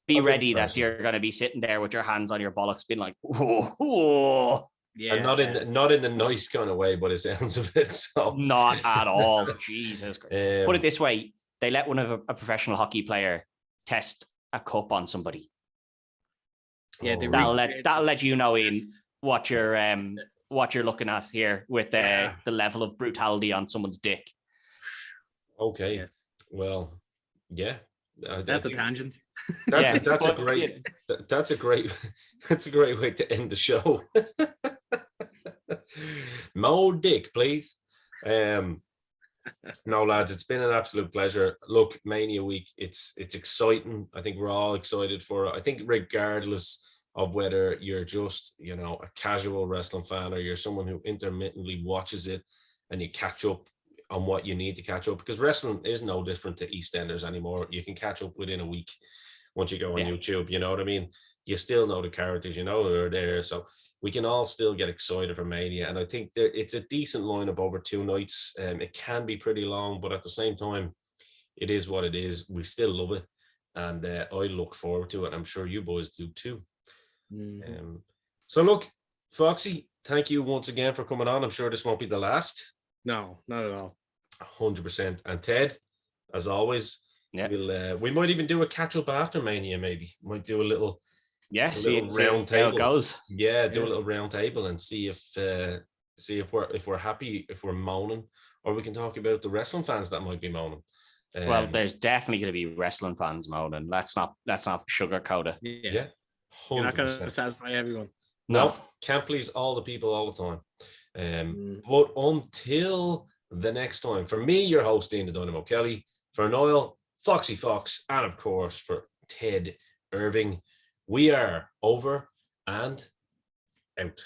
Be ready that you're going to be sitting there with your hands on your bollocks, being like, oh. Yeah, and not in the nice kind of way, but it sounds of it. So not at all. Jesus Christ. Put it this way: they let one of a professional hockey player test a cup on somebody. Yeah, they that'll let you know, Ian, what you're looking at here with the level of brutality on someone's dick. Okay. Yes. Well, yeah. That's a tangent. That's a great way to end the show. More dick, please. No, lads, it's been an absolute pleasure. Look, Mania week, it's exciting. I think we're all excited for it. I think regardless of whether you're just, a casual wrestling fan or you're someone who intermittently watches it and you catch up on what you need to catch up, because wrestling is no different to EastEnders anymore. You can catch up within a week once you go on YouTube, you know what I mean? You still know the characters, they're there. So we can all still get excited for Mania. And I think it's a decent lineup over 2 nights. It can be pretty long, but at the same time, it is what it is. We still love it. And I look forward to it. I'm sure you boys do too. Mm-hmm. So look, Foxy, thank you once again for coming on. I'm sure this won't be the last. No, not at all. 100%. And Ted, as always, we might even do a catch up after Mania. Maybe might do a little round table. How it goes. Yeah, do a little round table and see if we're happy, if we're moaning, or we can talk about the wrestling fans that might be moaning. Well, there's definitely going to be wrestling fans moaning. Let's not sugarcoat it. Yeah, 100%. You're not going to satisfy everyone. No, can't please all the people all the time. But until the next time, for me, your host, Dean the Dynamo Kelly, for Niall, Foxy Fox, and of course for Ted Irving, we are over and out.